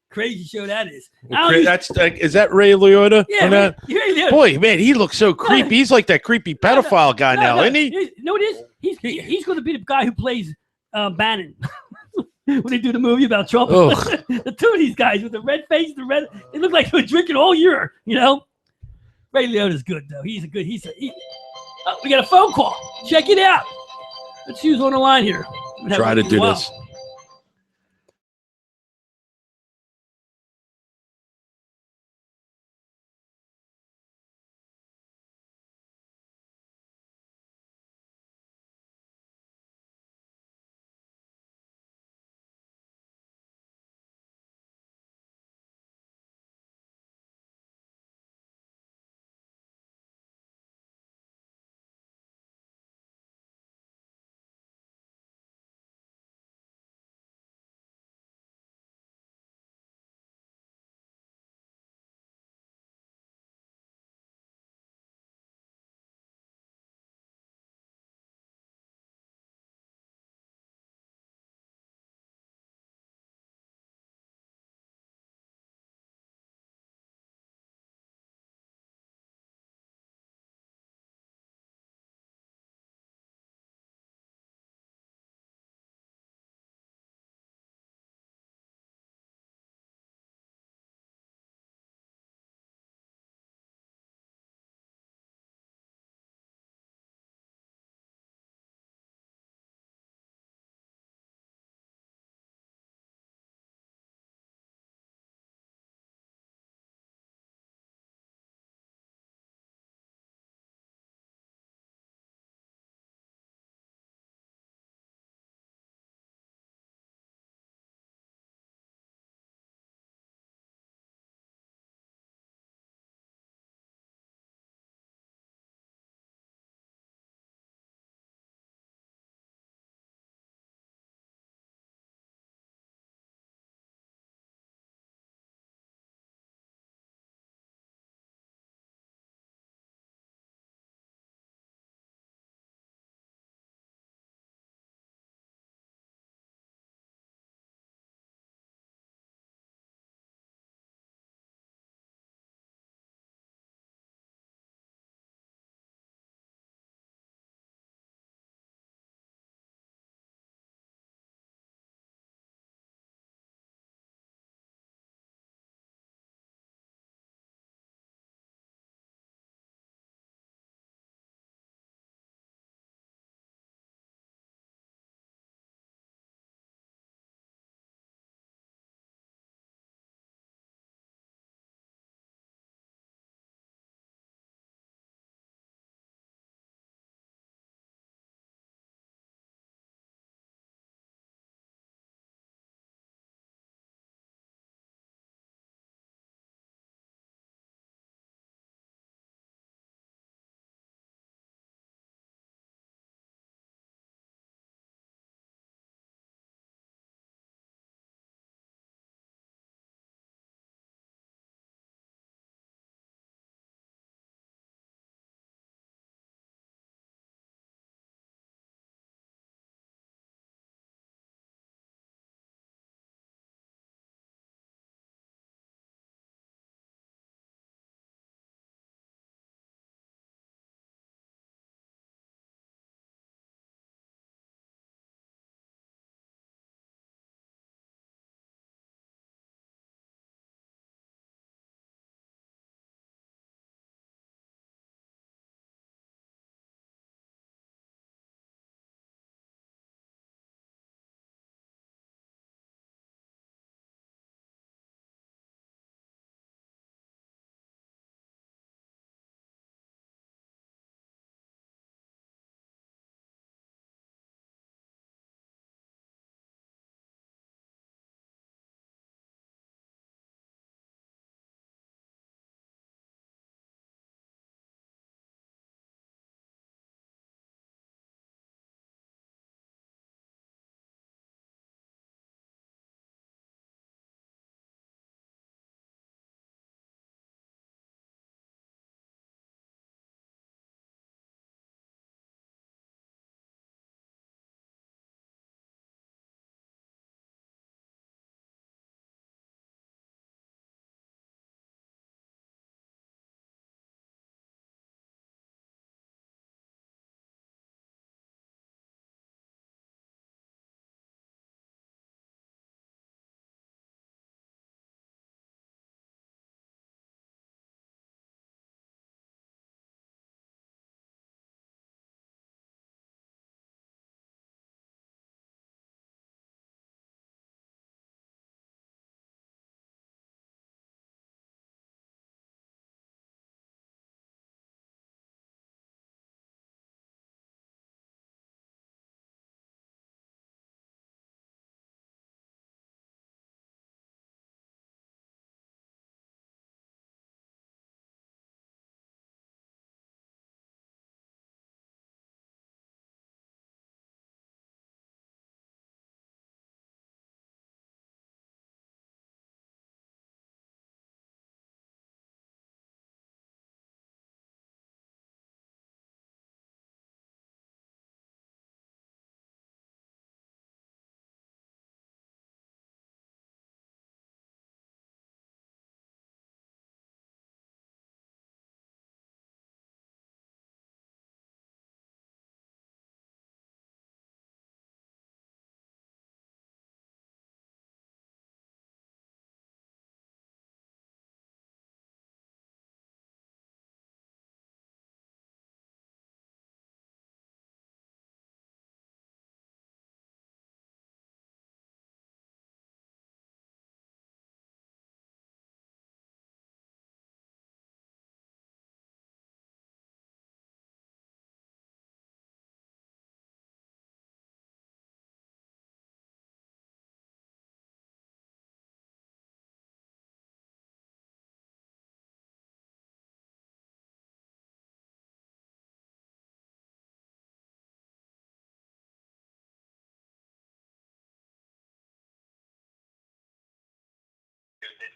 Crazy show that is. Is that Ray Liotta? Yeah, Ray Liotta. Boy, man, he looks so creepy. He's like that creepy pedophile guy now, isn't he? You know what it is? He's going to be the guy who plays Bannon when they do the movie about Trump. The two of these guys with the red face, they look like they're drinking all year. Ray Liotta's good though. We got a phone call. Check it out. Let's see who's on the line here. Try to do this.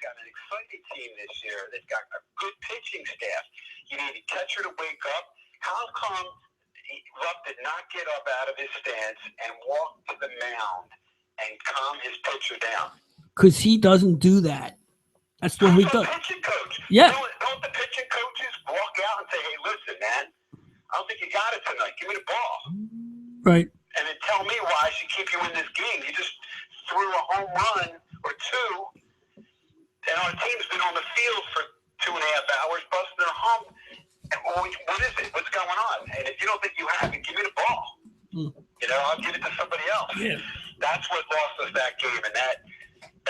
got an exciting team this year. They've got a good pitching staff. You need a catcher to wake up. How come Rupp did not get up out of his stance and walk to the mound and calm his pitcher down? Because he doesn't do that. That's what he does. Pitching coach. Yeah. Don't the pitching coaches walk out and say, hey, listen, man, I don't think you got it tonight. Give me the ball. Right. And then tell me why I should keep you in this game. You just threw a home run or two, and our team's been on the field for 2.5 hours, busting their hump. And what is it? What's going on? And if you don't think you have it, give me the ball. You know, I'll give it to somebody else. Yeah. That's what lost us that game, and that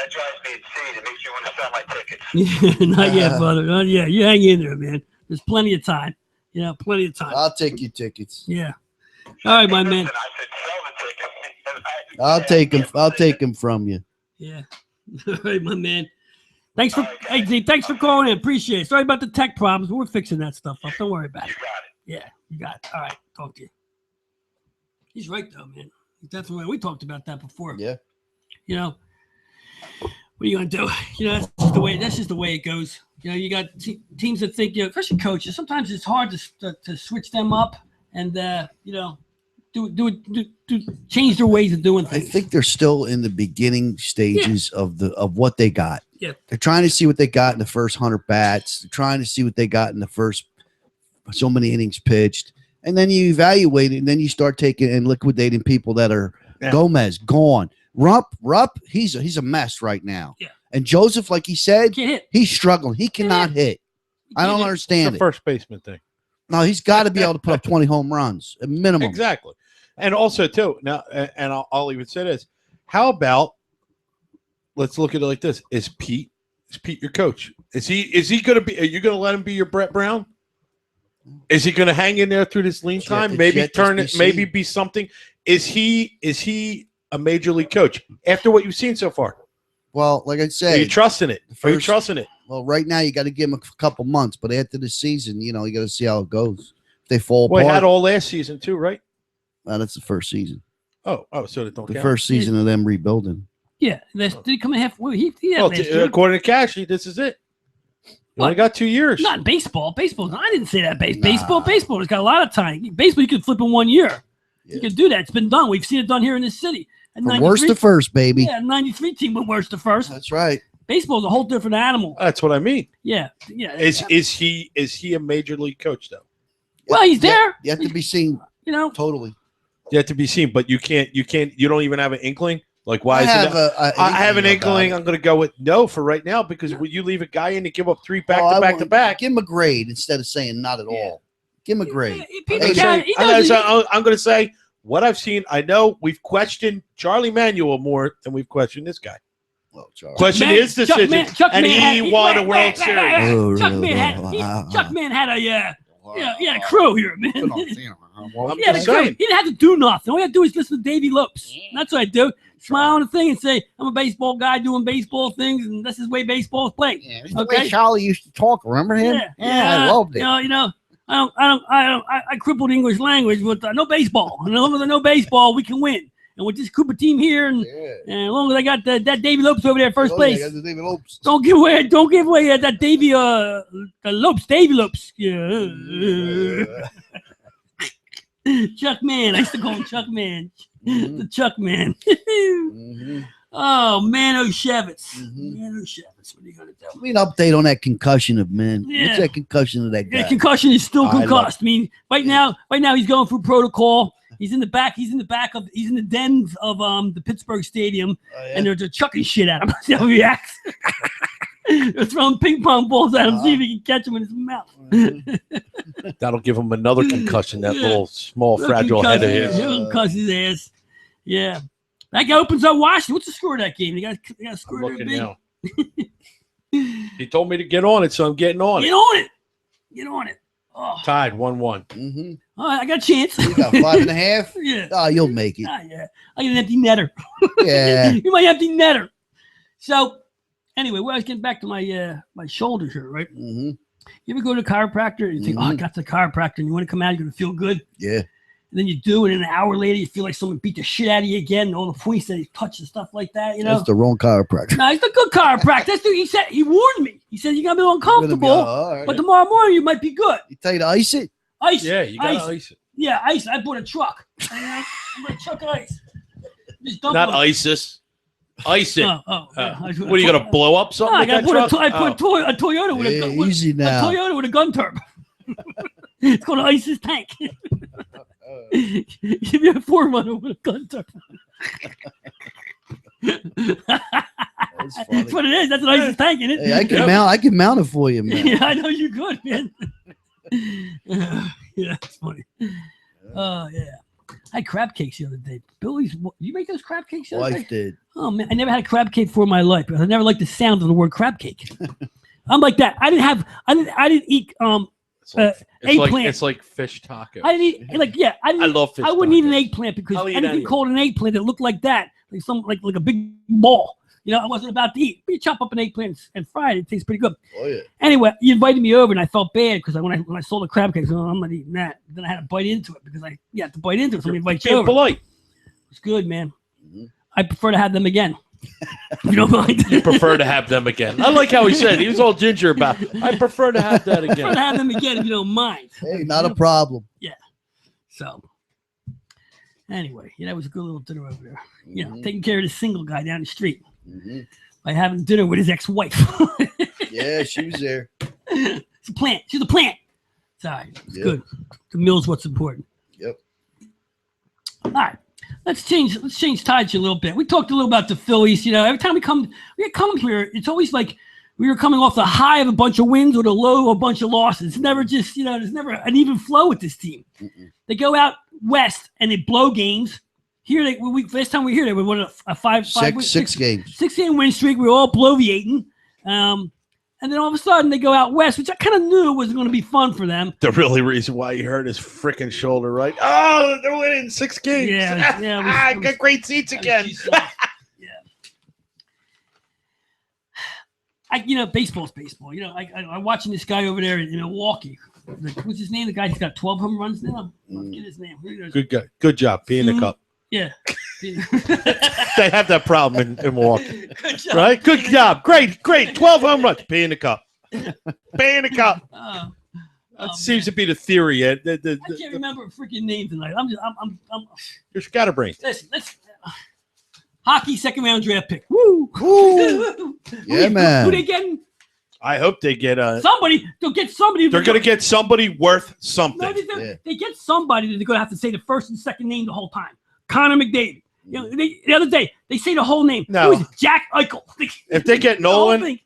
drives me insane. It makes me want to sell my tickets. Not yet, brother. Not yet. You hang in there, man. There's plenty of time. Yeah, plenty of time. I'll take your tickets. Yeah. All right, my man. I said sell the tickets. I'll take them. I'll take them from you. Yeah. All right, my man. Thanks for hey Z, thanks for calling in. Appreciate it. Sorry about the tech problems. We're fixing that stuff up. Don't worry about it. You got it. Yeah, you got it. All right. Talk to you. He's right though, man. He's definitely right. We talked about that before. Yeah. You know, what are you gonna do? You know, that's just the way it goes. You know, you got teams that think, you know, especially coaches. Sometimes it's hard to switch them up and you know, change their ways of doing I things. think they're still in the beginning stages of what they got. Yeah. They're trying to see what they got in the first 100 bats. They're trying to see what they got in the first so many innings pitched. And then you evaluate it, and then you start taking and liquidating people that are Goombahs, gone. Rupp, he's a mess right now. Yeah. And Joseph, like he said, Can't hit. he's struggling. He cannot hit. I don't It's understand a it. first baseman thing. No, he's got to be able to put up 20 home runs, a minimum. Exactly. And also, too, now, and I'll even say this. How about, let's look at it like this. Is Pete your coach? Is he going to be, are you going to let him be your Brett Brown? Is he going to hang in there through this lean time? Maybe turn it, maybe be something. Is he a major league coach after what you've seen so far? Well, like I Are say, you trusting it? Are you trusting it? well, right now you got to give him a couple months, but after the season, you know, you got to see how it goes. If they fall Well, he apart, had all last season too, right? that's the first season. Oh, so they don't The count. first season of them rebuilding. Yeah, did he come in halfway? He had Well, last year. according to Cashy, this is it. You only got 2 years. Not in baseball. Baseball. I didn't say that. Nah. Baseball has got a lot of time. Baseball, you could flip in 1 year. Yeah. You could do that. It's been done. We've seen it done here in this city. And From worst to first, baby. Yeah, 93 team went worst to first. That's right. Baseball's a whole different animal. That's what I mean. Yeah. Is he a major league coach though? Well, he's there. You have to be seen You know, totally. You have to be seen, but you don't even have an inkling. Like, why is it? I have an inkling. I'm going to go with no for right now because when you leave a guy in to give up 3 back to back, Give him a grade instead of saying not at all. Give him a grade. I'm going to say what I've seen. I know we've questioned Charlie Manuel more than we've questioned this guy. Well, Charlie. Question his decision, and he won a World Series. Oh, Chuck really? Man had a crew here, man. I'm Yeah, just saying. he didn't have to do nothing. All you have to do is listen to Davey Lopes. That's what I do. Smile on the thing and say, I'm a baseball guy doing baseball things, and this is the way baseball is played. Yeah, the way Charlie used to talk. Remember him? Yeah, I loved it. I crippled English language, but no baseball. And as long as I know baseball, we can win. And with this Cooper team here, and as long as I got that Davey Lopes over there at first place, don't give away that Davey Lopes. Yeah. Chuck Man. I used to call him Chuck Man. The Chuck Man. Oh, Man O'Shevitz. Man O'Shevitz. What are you going to do? Give me an update on that concussion of men. Yeah. What's that concussion of that guy? Yeah, concussion is still I love concussed. I mean, right now he's going through protocol. He's in the dens of the Pittsburgh Stadium, and they're chucking shit at him. See how he reacts. They're throwing ping pong balls at him, see if he can catch him in his mouth. That'll give him another concussion. That little small fragile head of his. He'll cuss his ass. Yeah, that guy opens up Washington. What's the score of that game? You got a I'm score there, looking big. now. He told me to get on it, so I'm getting on Get it. on it. Oh. Tied 1-1. All right, I got a chance. You got 5.5? Yeah. Oh, you'll make it. Yeah. I get an empty netter. Yeah. You're my empty netter. So, anyway, I was getting back to my shoulders here, right? Mm-hmm. You ever go to a chiropractor and you think, oh, I got the chiropractor, and you want to come out, you're going to feel good? Yeah. And then you do it, and an hour later, you feel like someone beat the shit out of you again. And all the points that he touched and stuff like that, you know? That's the wrong chiropractor. No, he's a good chiropractor. That's he warned me. He said, you're going to be uncomfortable, all right. but tomorrow morning you might be good. You tell you to ice it? Ice. Yeah, you got to ice it. Yeah, ice. I bought a truck. I'm going to chuck ice. Just dump Not it. ISIS. Ice it. Yeah. What are you going to blow up something? No, with that truck? I put a Toyota with a Easy now. A Toyota with a gun turb. It's called an ISIS tank. Give me a 4-runner with a gun turb. That's what it is. That's an ISIS tank, isn't it? Hey, I can mount it for you, man. Yeah, I know you're good, man. Yeah, it's funny. Oh, yeah. I had crab cakes the other day. Billy's, you make those crab cakes the other day? Wife did. Oh, man. I never had a crab cake before in my life, because I never liked the sound of the word crab cake. I'm like that. I didn't eat eggplant. It's like fish tacos. I didn't eat, I love fish I wouldn't eat an tacos. eggplant because I'll eat anything anything. called an eggplant that looked like that, like a big ball. You know, I wasn't about to eat. But you chop up an eggplant and fry it. It tastes pretty good. Oh, yeah. Anyway, you invited me over, and I felt bad because when I saw the crab cakes, I'm not eating that. Then I had to bite into it because I had to bite into it. So I invite you Being over. polite. It's good, man. I prefer to have them again. If you don't mind. You prefer to have them again. I like how he said it. He was all ginger about it. I prefer to have that I prefer to again. have them again if you don't mind. Hey, not a problem. So, anyway, that was a good little dinner over there. You know, taking care of the single guy down the street by having dinner with his ex-wife. Yeah, she was there. It's a plant. She's a plant. It's all right. It's good. The meal's what's important. Yep. All right. Let's change tides a little bit. We talked a little about the Phillies. You know, every time we come here, it's always like we were coming off the high of a bunch of wins or the low of a bunch of losses. It's never just, there's never an even flow with this team. They go out west and they blow games. Here, last time we were here, they were won a six games. 6-game win streak. We were all bloviating. And then all of a sudden they go out west, which I kind of knew was going to be fun for them. The really reason why he hurt his freaking shoulder, right? Oh, they're winning 6 games. Yeah. I got great seats again. Baseball's baseball. I'm watching this guy over there in Milwaukee. What's his name? The guy who's got 12 home runs now. Get his name. Good guy. Good job. Be in the cup. Yeah. They have that problem in Milwaukee. Good job. Right? Good job. Great. 12 home runs. Be in the cup. Be in the cup. That seems to be the theory. I can't remember a freaking name tonight. You're scatterbrained. Listen, let's hockey 2nd round draft pick. Woo! Yeah, man. Who they getting? I hope they get somebody. They'll get somebody. They're going to get somebody worth something. No, they get somebody that they're going to have to say the first and second name the whole time. Connor McDavid. The other day they say the whole name. No. Who is it? Jack Eichel. If they get Nolan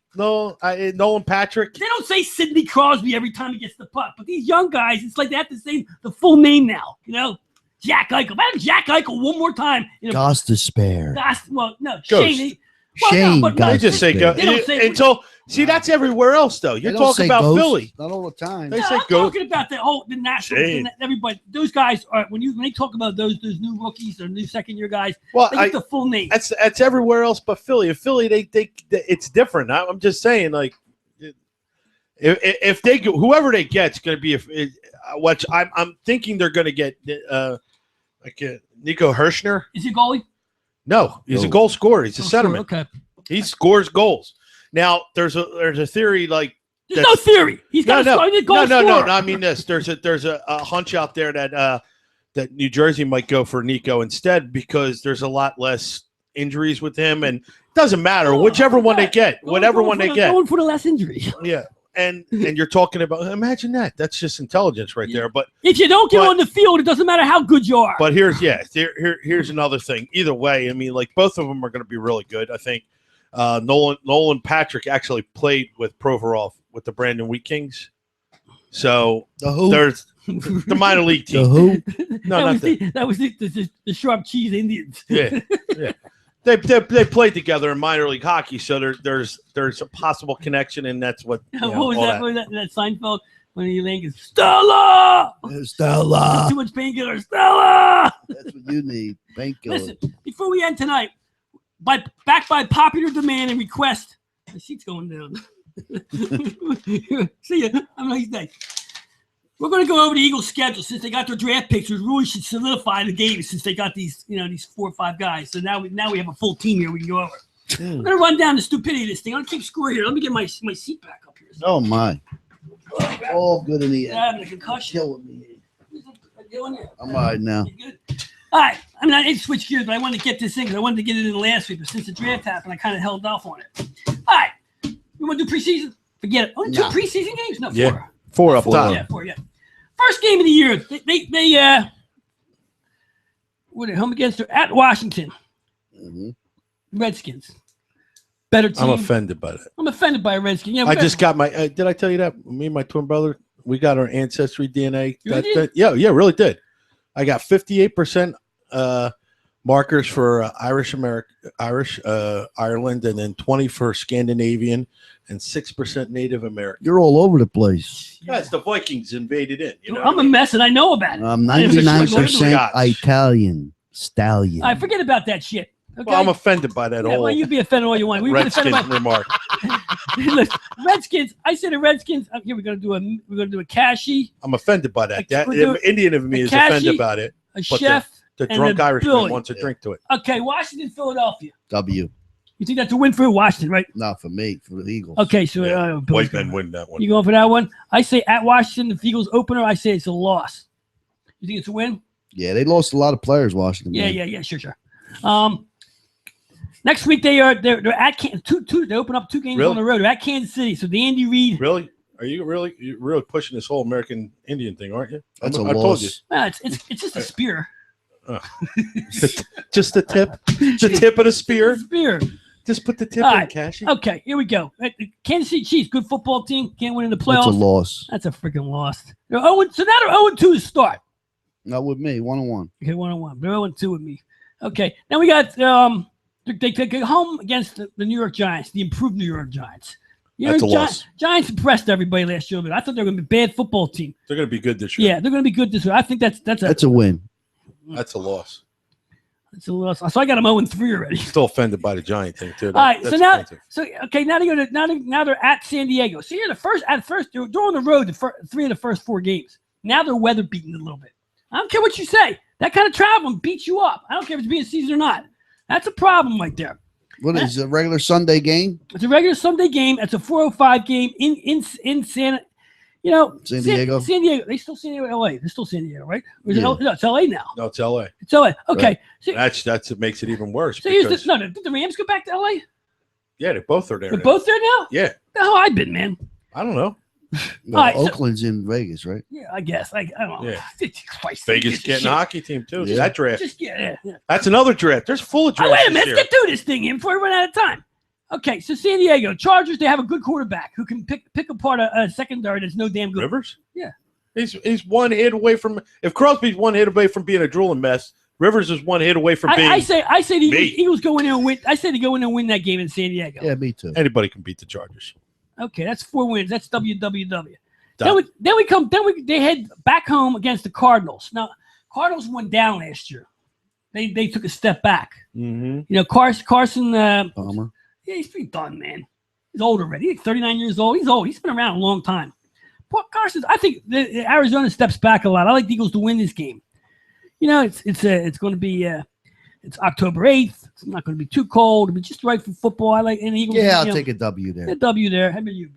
Patrick. They don't say Sidney Crosby every time he gets the puck. But these young guys, it's like they have to say the full name now. Jack Eichel. If I have Jack Eichel one more time. Goss despair. Well, no. Ghost. Shane. Shane. They just say go. They don't say until see that's everywhere else though. You're They don't talking say about ghost. Philly. Not all the time. They No, say I'm go. talking about the national. Shane. Everybody, those guys are when they talk about those new rookies or new second-year guys. Well, they get the full name. That's everywhere else but Philly. In Philly, they it's different. I'm just saying, like, if they go, whoever they get, it's going to be which I'm thinking they're going to get Nico Hirschner. Is he a goalie? No, he's a goal scorer. He's a centerman. Okay. He scores goals. Now there's a theory like there's no theory. He's got no. scorer. I mean this. There's a hunch out there that New Jersey might go for Nico instead because there's a lot less injuries with him, and it doesn't matter whichever one they get, whatever one they get. Going for the less injury. Yeah, and you're talking about imagine that. That's just intelligence right there. But if you don't get on the field, it doesn't matter how good you are. But here's another thing. Either way, I mean, like both of them are going to be really good. I think Nolan Patrick actually played with Provorov with the Brandon Wheat Kings. So there's the minor league team. The who? No, that was the sharp cheese Indians. Yeah. They played together in minor league hockey, so there's a possible connection, and that's what. What was that? What was that Seinfeld when he language Stella? Too much painkiller, Stella. That's what you need. Painkiller. Listen, before we end tonight, back by popular demand and request, the seat's going down. See ya. Have a nice day. We're going to go over the Eagles' schedule since they got their draft picks. We really should solidify the game since they got these 4 or 5 guys. So now we have a full team here we can go over. I'm going to run down the stupidity of this thing. I'm going to keep score here. Let me get my seat back up here. Oh, my. All good in the I'm air. having a concussion. Killing me. I'm I'm all right now. good. All right. I mean, I didn't switch gears, but I wanted to get this in because I wanted to get it in last week. But since the draft happened, I kind of held off on it. All right. We want to do preseason? Forget it. Only 2 preseason games? No, 4. Yeah. 4 up top. Yeah, 4, yeah. First game of the year. They were home against at Washington. Mm-hmm. Redskins. Better team. I'm offended by that. I'm offended by a Redskin. Yeah, I just got my. Did I tell you that? Me and my twin brother, we got our ancestry DNA. You really did? Yeah, really did. I got 58% markers for Irish, Ireland, and then 20 for Scandinavian, and 6% Native American. You're all over the place. Yeah, it's the Vikings invaded in. You know, I'm a mess, and I know about it. I'm I didn't fix my 99% Italian stallion. I forget about that shit. Okay? Well, I'm offended by that whole well, you be offended all you want. We've been offended Redskin by remark. Look, Redskins. I said the Redskins. Here we're gonna do a cashy, I'm offended by that. That We're doing Indian of me a is cashy, offended about it. a But chef. The and drunk a Irishman Billy. wants a drink to it. Okay, Washington, Philadelphia. W. You think that's a win for Washington, right? Not for me, for the Eagles. Okay, so Yeah. Billy's White men going. win that one. You going for that one? I say at Washington, the Eagles opener. I say it's a loss. You think it's a win? Yeah, they lost a lot of players, Washington. man. Yeah, sure. Next week they're at two. They open up 2 games Really? on the road. They're at Kansas City. So the Andy Reid. Really? Are you really pushing this whole American Indian thing, aren't you? That's a I told loss. you. It's just a spear. Just the tip. The tip of the spear. Spear. Just put the tip All in, right. Cashy. Okay, here we go. Kansas City Chiefs, good football team. Can't win in the playoffs. That's a loss. That's a freaking loss. They're 0, so now they're 0-2 to start. Not with me. 1-1. Okay, 1-1. They're 0-2 with me. Okay, now we got they go home against the New York Giants, the improved New York Giants. That's a loss. Giants impressed everybody last year, but I thought they were going to be a bad football team. They're going to be good this year. Yeah, they're going to be good this year. I think that's a win. That's a loss. That's a loss. So I got them 0-3 already. Still offended by the Giant thing too. All right, so now, offensive. now they go to now they're at San Diego. So here at first they're on the road 3 of the first 4 games. Now they're weather beaten a little bit. I don't care what you say. That kind of traveling beats you up. I don't care if it's being season or not. That's a problem right there. What is it, a regular Sunday game? It's a regular Sunday game. It's a 4:05 game in San Diego. San Diego. They still San Diego, LA. They're still San Diego, right? Or is it Yeah. no, it's LA now. No, it's LA. It's LA. Okay. Right. So, That's it makes it even worse. so here's because, did the Rams go back to LA? yeah, they both are there. They're now. both there now? Yeah, The hell I've been, man. I don't know. Well, All right, so- Oakland's in Vegas, right? Yeah, I guess. I don't know. Yeah. Christ, Vegas this getting shit. a hockey team too. Yeah. That draft. Just yeah. That's another draft. There's full of Oh, drafts. wait a minute. this Let's year. get through this thing here before we run out of time. Okay, so San Diego Chargers, they have a good quarterback who can pick apart a secondary that's no damn good. Rivers. Yeah. He's one hit away from. If Crosby's one hit away from being a drooling mess, Rivers is one hit away from being. I say the me. Eagles go in there and win. I say they go in there and win that game in San Diego. Yeah, me too. Anybody can beat the Chargers. Okay, that's 4 wins. That's WWW. They head back home against the Cardinals. Now, Cardinals went down last year. They took a step back. Mm-hmm. You know, Carson. Palmer. Yeah, he's pretty done, man. He's old already. He's 39 years old. He's old. He's been around a long time. Carson, I think Arizona steps back a lot. I like the Eagles to win this game. You know, it's going to be it's October 8th. It's not going to be too cold. It'll be just right for football. I like and the Eagles. Yeah, I'll take a W there. A W there. How about you?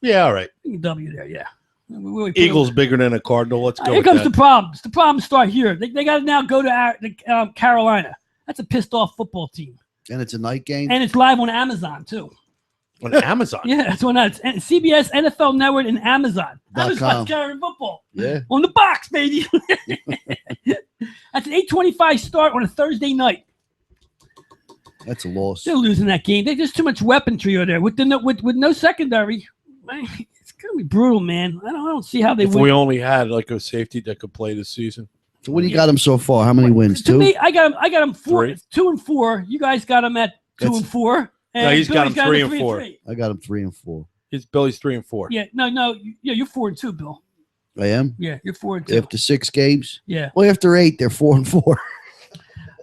Yeah, all right. A W there. Yeah. We Eagles bigger than a Cardinal. Let's go. Here with comes that. the problems. The problems start here. They got to now go to Carolina. That's a pissed off football team, And it's a night game. and it's live on Amazon too. on Amazon. Yeah, that's one. It's CBS, NFL Network, and Amazon. Amazon's .com. carrying football Yeah. on the box, baby. That's an 8:25 start on a Thursday night. That's a loss. They're losing that game. There's too much weaponry over there with no secondary. Man, it's gonna be brutal, man. I don't see how they If win. we only had like a safety that could play this season, So what do you got them so far? How many wins? To 2? me, I got them 3. 2 and 4. You guys got them at 2 That's- and 4. And No, he's got Billy's 'em 3 at and 4. I got them 3 and 4. Billy's 3 and 4. Yeah, you're 4 and 2, Bill. I am? Yeah, you're 4 and 2. After 6 games? Yeah. Well, after 8, they're 4 and 4.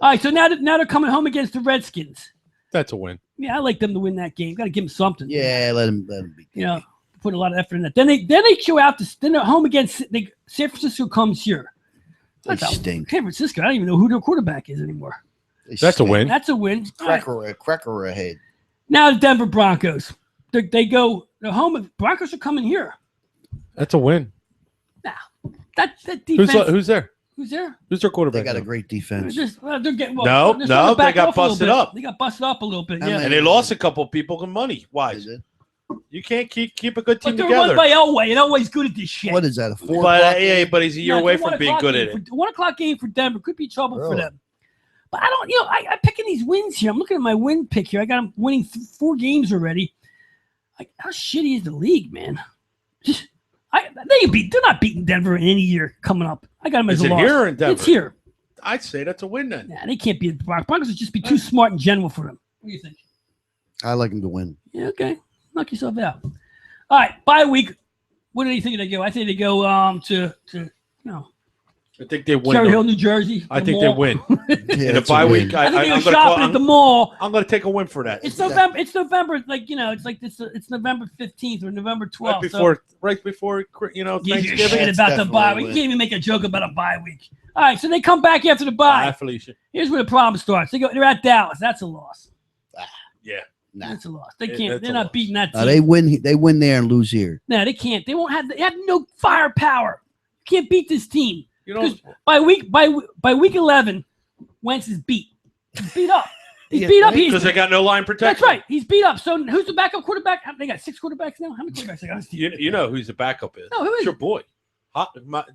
All right, so now they're coming home against the Redskins. That's a win. Yeah, I like them to win that game. Got to give them something. Yeah, let him beat. You know, the put a lot of effort in that. Then they queue out this. Then they're home against San Francisco comes here. They stink. San Francisco. I don't even know who their quarterback is anymore. That's a win. That's a win. Cracker ahead. Now the Denver Broncos. They're home. Broncos are coming here. That's a win. Nah, that defense. Who's there? Who's there? Who's their quarterback? They got a great defense. They're getting No, they got busted up. They got busted up a little bit. How Yeah, many? And they lost a couple people in money. Why? Is it? You can't keep a good team but they're together. run by Elway, and Elway's good at this shit. What is that? A 4 But o'clock yeah, game? but he's a year Yeah, away it's a from 1 being o'clock good game at it. 1 o'clock game for Denver could be trouble for Really? them. But I don't, I'm picking these wins here. I'm looking at my win pick here. I got them winning 4 games already. How shitty is the league, man? They're not beating Denver in any year coming up. I got them as Is a it loss. here or in Denver? It's here. I'd say that's a win then. Nah, they can't beat the Broncos. Broncos would just be too smart in general for them. What do you think? I like him to win. Yeah, okay. Knock yourself out. All right, bye week. What do you think they go? I think they go to I think they win. Cherry Hill, New Jersey. I the think they mall. win. Yeah, In the that's a bye win. week, I think they I'm go shopping at the mall. I'm going to take a win for that. It's November. It's November. It's November 15th or November 12th. Right before Give your Thanksgiving. shit That's about the bye definitely week. a You can't even make a joke about a bye week. All right, so they come back after the bye. Bye, Felicia. Here's where the problem starts. They're at Dallas. That's a loss. Yeah. Nah. That's a loss. They Yeah, can't. that's They're a not loss. beating that team. They win there and lose here. No, they can't. They won't have. They have no firepower. You can't beat this team. You know, By week 11, Wentz is beat. He's beat up. He's Yeah, beat up. because they got no line protection. That's right. He's beat up. So who's the backup quarterback? They got 6 quarterbacks now. How many quarterbacks they got on this team? You know who's the backup is. No, who is It's your it? boy,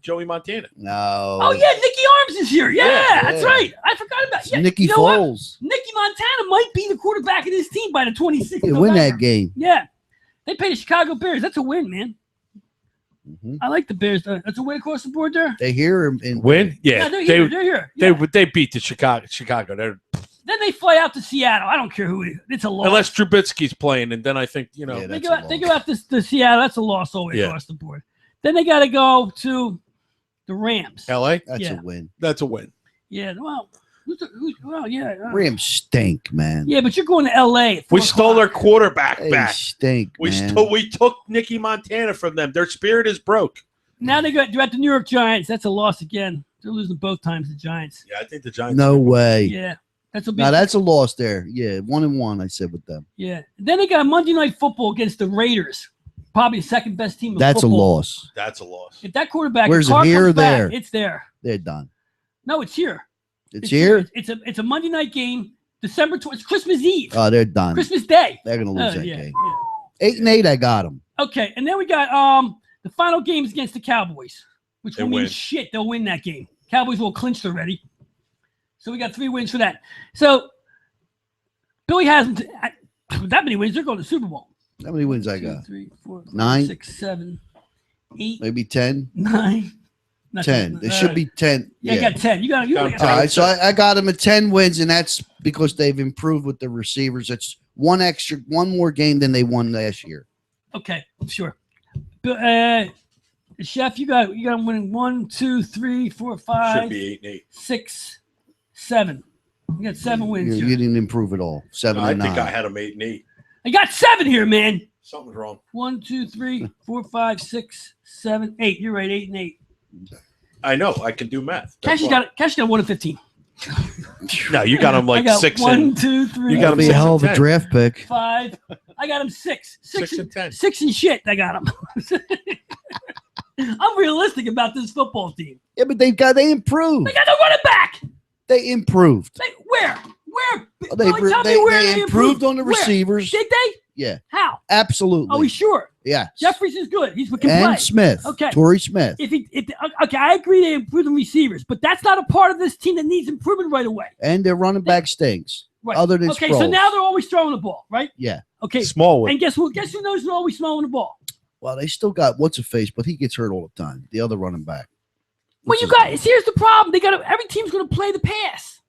Joey Montana. No. Oh yeah, Nicky Arms is here. Yeah, that's yeah. right. I forgot about It's yeah. Nicky you know what? Foles. Nicky Montana might be the quarterback of this team by the 26th. You of win that November. game. Yeah, they pay the Chicago Bears. That's a win, man. Mhm. I like the Bears. That's a win across the board there. They here and Win? Yeah. They're here. They're here. Yeah. They beat the Chicago. Then they fly out to Seattle. I don't care who it is. It's a loss. Unless Trubisky's playing, and then I think Yeah, they that's go a out. They loss. go out to Seattle. That's a loss all the way Yeah. across the board. Then they got to go to the Rams. L.A. That's Yeah. a win. That's a win. Yeah. Well, yeah. Rams stink, man. Yeah, but you're going to L.A. at 4 We stole their o'clock. quarterback They back. stink, man. We took Nicky Montana from them. Their spirit is broke. Now they're at the New York Giants. That's a loss again. They're losing both times. The Giants. Yeah, I think the Giants. No way. Yeah, that's a big. Now that's a loss there. Yeah, 1-1. I said with them. Yeah. Then they got Monday Night Football against the Raiders. Probably the second best team. In That's football. a loss. That's a loss. If that quarterback, Where's if Carr it, here comes or there? back, it's there. They're done. No, it's here. It's here. It's a Monday night game. December 20th. It's Christmas Eve. Oh, they're done. Christmas Day. They're gonna lose that Yeah, game. yeah. 8-8. I got them. Okay, and then we got the final games against the Cowboys, which They will mean win. shit. They'll win that game. Cowboys will clinched already. So we got 3 wins for that. So Billy hasn't that many wins. They're going to the Super Bowl. How many wins I 2, got? 3, 4, 5, 9? 6, 7, 8, Maybe 10. 9. Not 10. There should be 10. Yeah, you got 10. You got Got All right, so I got them at 10 wins, and that's because they've improved with the receivers. It's one more game than they won last year. Okay, sure. Chef, you got them winning 1, 2, 3, 4, Should 5, be 8-8. 6, 7. You got 7 wins You here. didn't improve at all. 7 I and 9. think I had them 8-8. I got 7 here, man. Something's wrong. 1, 2, 3, 4, 5, 6, 7, 8. You're right, 8 and 8. I know. I can do math. Cash got 1 and 15. No, you got them I like got 6 1, and 2, 3, You got That'll them be a 6 hell and of a 10. draft pick. 5. I got him 6. 6 and 10. 6 and shit. I got him. I'm realistic about this football team. Yeah, but they improved. They got no running back. They improved. Where? They, Billy, tell me where they improved on the Where? receivers. Did they? Yeah, How? absolutely. Oh, he's sure. Yes. Jeffries is good. He can and play. Smith. Okay. Torrey Smith. Okay, I agree they improved the receivers, but that's not a part of this team that needs improvement right away. And their running back stinks. Right. Other than Okay, so Sproles. now they're always throwing the ball, right? Yeah. Okay. Smallwood. And guess who? Guess who knows they're always throwing the ball? Well, they still got what's a face, but he gets hurt all the time. The other running back. Well, you guys, here's the problem. They got every team's going to play the pass,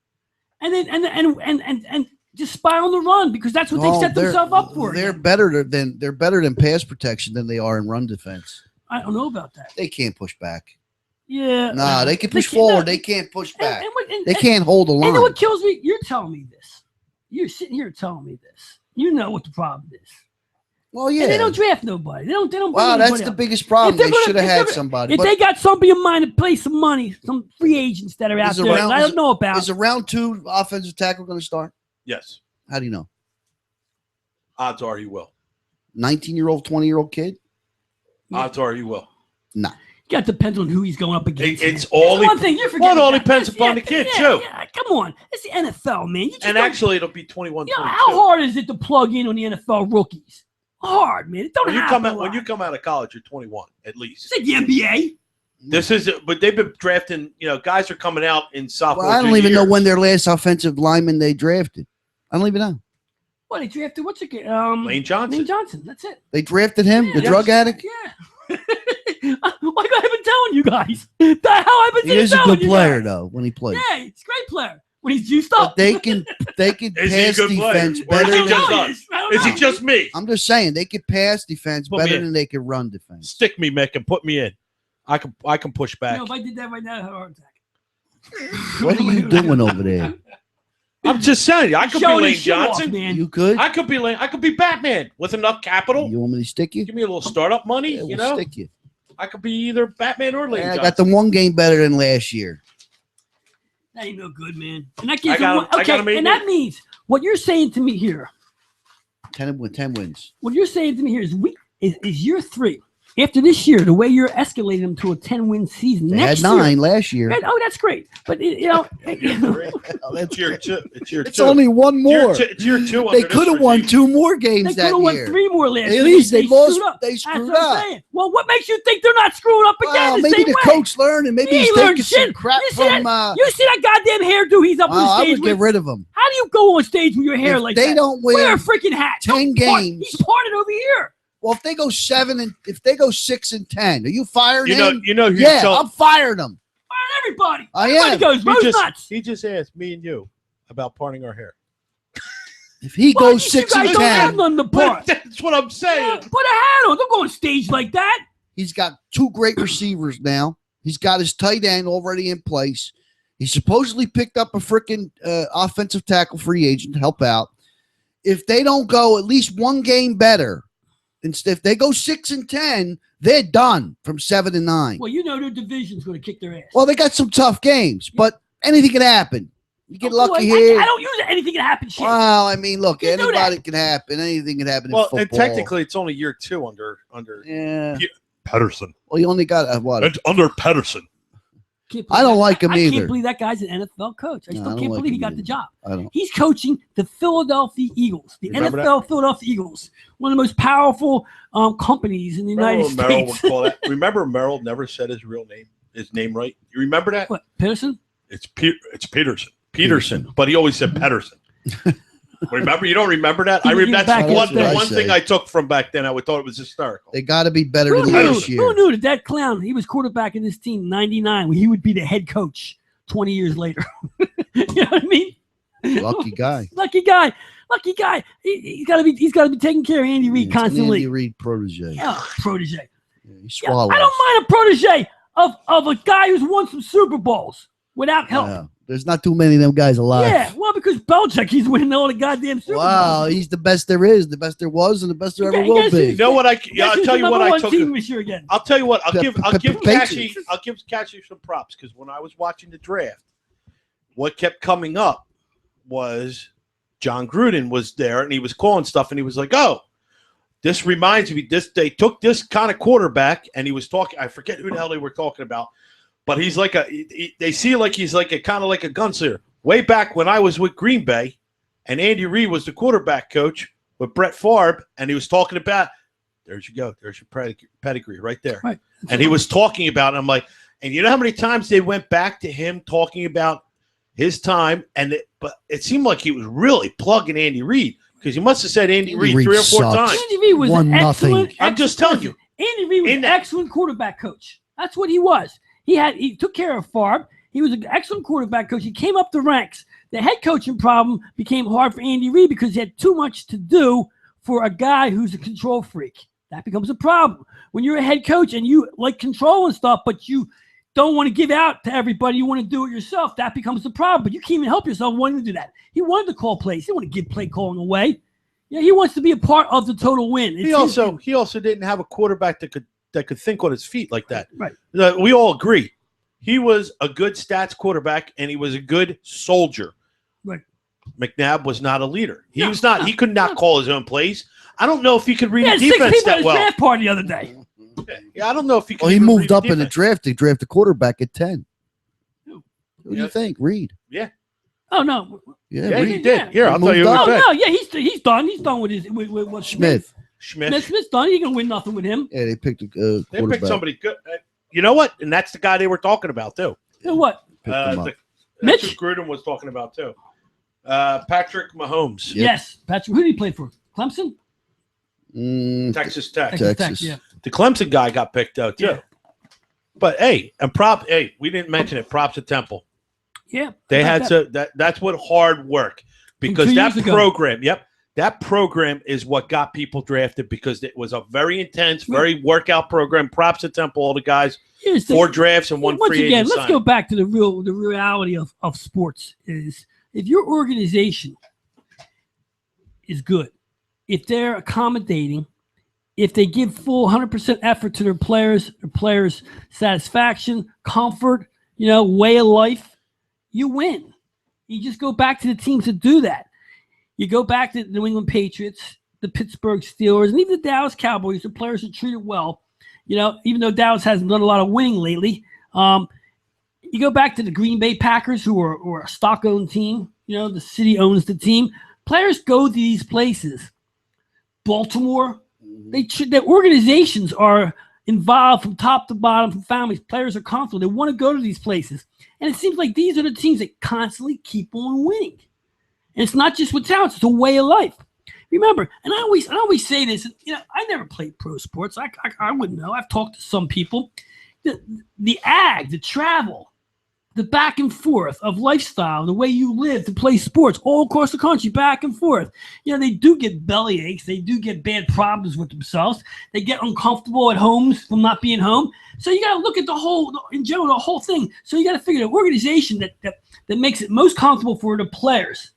and then and just spy on the run because that's what they've set themselves up for. They're better than pass protection than they are in run defense. I don't know about that. They can't push back. Yeah. Nah, they can push can't- forward. no. They can't push back. And They can't hold the And line. you know what kills me? You're telling me this. You're sitting here telling me this. You know what the problem is. Well, yeah. And they don't draft nobody. They don't. Wow, bring that's anybody the up. biggest problem. If they're They gonna- should have if had they're- somebody. If But they got somebody in mind to play some money, some free agents that are out Is there around- that I is- don't know about. is a round 2 offensive tackle going to start? Yes. How do you know? Odds are he will. 19-year-old, 20-year-old kid? Odds are he will. Nah. That depends on who he's going up against. It's all That's one thing you're forgetting. Well, it all about. depends That's- upon the kid, yeah, too. Yeah, come on, it's the NFL, man. You just And don't- actually, it'll be 21, you know, 22. how hard is it to plug in on the NFL rookies? Hard, man. It don't When you happen come a out, lot. when you come out of college, you're 21 at least. It's like the NBA. This is, but they've been drafting. Guys are coming out in sophomore. Well, I don't junior even know years. when their last offensive lineman they drafted. I don't even know. What they drafted? What's it? Lane Johnson. Lane Johnson. That's it. They drafted him, the Yeah. drug addict? Yeah. Like I've been telling you guys. The hell I've been He is a telling good you player, guys. though, when he plays. Yeah, he's a great player. When he's juiced But up. they can Is he a pass good player? defense Or is better he than just know. us? I don't Is he know. just me? I'm just saying they could pass defense Put me better in. than they could run defense. Stick me, Mick, and put me in. I can push You back. know, if I did that right now, I'd have a heart attack. What are you doing over there? I'm just saying you. I could be Showing Lane his shit off, Johnson. man. You could? I could be Lane. I could be Batman with enough capital. You want me to stick you? Give me a little startup money. Yeah, you we'll know, stick you. I could be either Batman or Lane Yeah, I Johnson. got the one game better than last year. That ain't no good, man. And that gives I got him him- I got him okay, and that means what you're saying to me here. 10 wins. What you're saying to me here is year 3. After this year, the way you're escalating them to a 10-win season They next had 9 last year. year. Oh, that's great. But It's year 2. It's year 2. It's only one more. It's year 2. They under this could have won regime. 2 more they games could that have won year. 3 more last At year. least they lost. screwed up. They That's screwed what I'm up. saying. Well, what makes you think they're not screwing up again? Well, the maybe same the way? coach learned, and maybe He he's learned taking shit. some crap You see from. that? You see that goddamn hairdo he's up on I stage would get with? rid of him. How do you go on stage with your hair If like they that? don't Wear a win freaking hat. 10 Don't part. games. He's parted over here. Well, if they go 6 and 10, are you firing him? You know. Yeah, I'm firing them. Firing everybody. I Everybody am. goes rose nuts. He just asked me and you about parting our hair. If he Well, goes you 6 guys and don't have 10, none to part. That's what I'm Yeah, saying. put a hat on. Don't go on stage like that. he's got 2 great receivers now. He's got his tight end already in place. He supposedly picked up a freaking offensive tackle free agent to help out. If they don't go at least one game better, instead, if they go 6 and 10, they're done from 7 and 9. Well, you know their division's going to kick their ass. Well, they got some tough games, but anything can happen. You get Oh, lucky boy, here. I don't use anything can happen shit. Well, I mean, look, You know anybody that. can happen. Anything can happen in Well, football. and technically, it's only year 2 under yeah. Pedersen. Well, you only got what? It's under Pedersen. Can't I don't like him I either. can't believe that guy's an NFL coach. I No, still I don't can't like believe he him got either. the job. I don't. He's coaching the Philadelphia Eagles, the Remember NFL Philadelphia Eagles, one of the most powerful companies in the Remember United when Merrill would States. call that? Remember Merrill never said his real name, his name right. You remember that? What, Peterson? It's Peterson. Peterson, but he always said Pedersen. Remember? You don't remember that? He was That's back one, in the day. one thing I took from back then. I would thought it was hysterical. They got to be better Who than knew? last year. Who knew that clown? He was quarterback in this team, 99. He would be the head coach 20 years later. You know what I mean? Lucky guy. Lucky guy. Lucky guy. He's got to be taking care of Andy Reid It's an constantly. Andy Reid protege. Oh, protege. Yeah, he Yeah, swallows. I don't mind a protege of a guy who's won some Super Bowls without help. Yeah. There's not too many of them guys alive. Yeah, well, because Belichick, he's winning all the goddamn Super Wow, Bowls. he's the best there is, the best there was, and the best there Okay, ever will guess be. You know what? I'll Guess tell who's you the what number I one took. team this year again. I'll tell you what. I'll give Patriots. Cashy some props because when I was watching the draft, what kept coming up was John Gruden was there and he was calling stuff and he was like, "Oh, this reminds me. They took this kind of quarterback and he was talking. I forget who the hell they were talking about, but he's like they see like he's like a kind of like a gunslinger. Way back when I was with Green Bay, and Andy Reid was the quarterback coach with Brett Favre, and he was talking about." There's you go. There's your pedigree right there. Right. And he was talking about, I'm like, and you know how many times they went back to him talking about his time, but it seemed like he was really plugging Andy Reid because he must have said Andy Reid Reid 3 or 4 sucks. times. Andy Reid was Won an nothing. excellent. I'm just telling you. Andy Reid was In an that- excellent quarterback coach. That's what he was. He took care of Favre. He was an excellent quarterback coach. He came up the ranks. The head coaching problem became hard for Andy Reid because he had too much to do for a guy who's a control freak. That becomes a problem. When you're a head coach and you like control and stuff, but you don't want to give out to everybody, you want to do it yourself, that becomes the problem. But you can't even help yourself wanting to do that. He wanted to call plays. He didn't want to give play calling away. Yeah, he wants to be a part of the total win. He also didn't have a quarterback that could think on his feet like that. Right. We all agree. He was a good stats quarterback, and he was a good soldier. Right. McNabb was not a leader. He was not. He could not call his own plays. I don't know if he could read Yeah, the 6 defense people at that his well. draft party the other day. Yeah, I don't know if he could. Well, he even moved read up in the defense. draft. They drafted a quarterback at 10. Who do Yeah. you think? Reed. Oh no. Yeah, Yeah, Reed. he did. Yeah. Here, I'll He tell you moved what. Oh up. no, yeah, he's done. He's done with his with Smith. Smith's done. He ain't gonna win nothing with him. Yeah, they picked a They quarterback. picked somebody good. You know what? And that's the guy they were talking about too. You know what? Picked him up. Mitch? That's who Gruden was talking about too. Patrick Mahomes, Yep. Yes, Patrick. Who did he play for? Clemson. Texas Tech. Texas Tech. Texas. Yeah. The Clemson guy got picked out too. Yeah. But hey, we didn't mention it. Props to Temple. Yeah. They How had about to. That's what hard work because 2 that years ago. program. Yep, that program is what got people drafted because it was a very intense, very workout program. Props to Temple, all the guys. Here's the- 4 drafts and 1 once free again, agent let's signing. go back to the reality of sports is if your organization is good, if they're accommodating, if they give full 100% effort to their players satisfaction, comfort, way of life, you win. You just go back to the teams that do that. You go back to the New England Patriots, the Pittsburgh Steelers, and even the Dallas Cowboys. The players are treated well. Even though Dallas hasn't done a lot of winning lately, you go back to the Green Bay Packers, who are a stock-owned team. The city owns the team. Players go to these places. Baltimore, their organizations are involved from top to bottom, from families. Players are comfortable. They want to go to these places. And it seems like these are the teams that constantly keep on winning. And it's not just with talent, it's a way of life. Remember, and I always say this, I never played pro sports. I wouldn't know. I've talked to some people. The travel, the back and forth of lifestyle, the way you live to play sports all across the country, back and forth. They do get belly aches. They do get bad problems with themselves. They get uncomfortable at homes from not being home. So you got to look at the whole thing. So you got to figure the organization that makes it most comfortable for the players.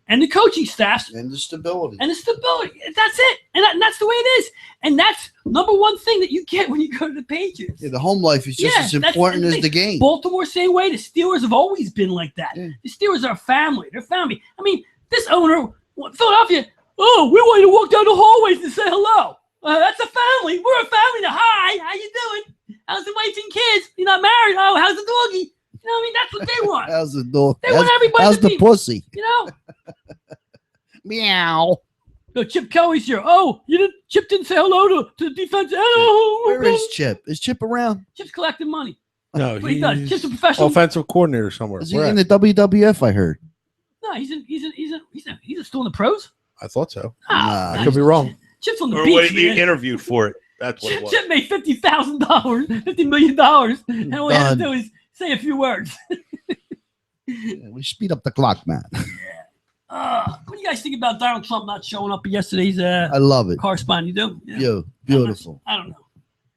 And the coaching staffs. And the stability. That's it. And that's the way it is. And that's number one thing that you get when you go to the Patriots. Yeah, the home life is just as important as the game. Baltimore, same way. The Steelers have always been like that. Yeah. The Steelers are a family. They're family. I mean, this owner, Philadelphia, we want you to walk down the hallways and say hello. That's a family. We're a family. Hi, how you doing? How's the wife and kids? You're not married. Oh, how's the doggy? That's what they want. How's the dog? They want everybody How's to the be, pussy? Meow. No, Chip Kelly's here. Oh, Chip didn't say hello to the defense. Where is Chip? Is Chip around? Chip's collecting money. No, What he does. Chip's a professional. offensive coordinator somewhere. Is he in the WWF? I heard. No, he's still in the pros. I thought so. Ah, I could be wrong. Chip's on the Or beach. what he man. interviewed for it. That's what it was. Chip made $50,000, $50 million, and all he had to do is say a few words. Yeah, we speed up the clock, man. What do you guys think about Donald Trump not showing up at yesterday's I love it. correspondent? You do? Yeah. Yo, beautiful. I don't know.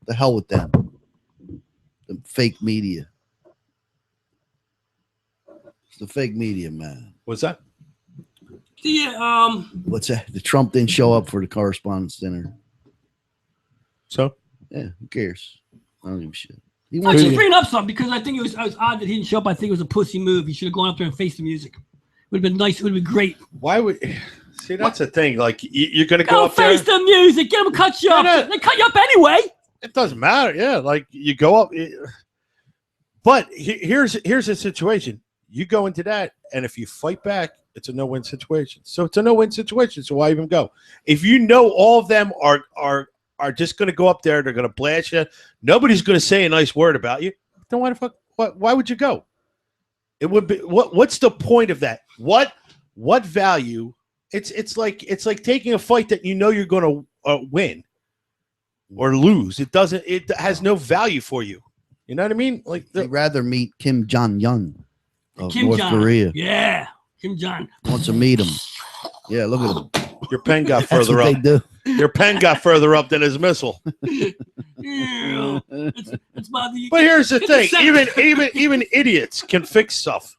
The hell with them. The fake media. It's the fake media, man. What's that? Yeah. What's that? The Trump didn't show up for the correspondence dinner. So? Yeah, who cares? I don't give a shit. He I'm wants just to, bringing up something because I think it was odd that he didn't show up. I think it was a pussy move. He should have gone up there and faced the music. Would have been nice. It would have been great. Why would see? That's the thing. Like you're going to go Go up there. face the music. Get them to cut you up. No. They cut you up anyway. It doesn't matter. Yeah, like you go up. But here's the situation. You go into that, and if you fight back, it's a no-win situation. So it's a no-win situation. So why even go? If you know all of them are just going to go up there, they're going to blast you. Nobody's going to say a nice word about you. Then why the fuck? Why would you go? It would be what's the point of that? What value? It's like taking a fight that you know you're going to win or lose. It has no value for you. You know what I mean? Like I'd rather meet Kim Jong-un of Kim North Jong. Korea. Yeah. Kim Jong. Wants to meet him. Yeah, look at him. your pen got That's further what up. they do. Your pen got further up than his missile. Yeah. It's about the. But here's the Get the thing: second. even idiots can fix stuff.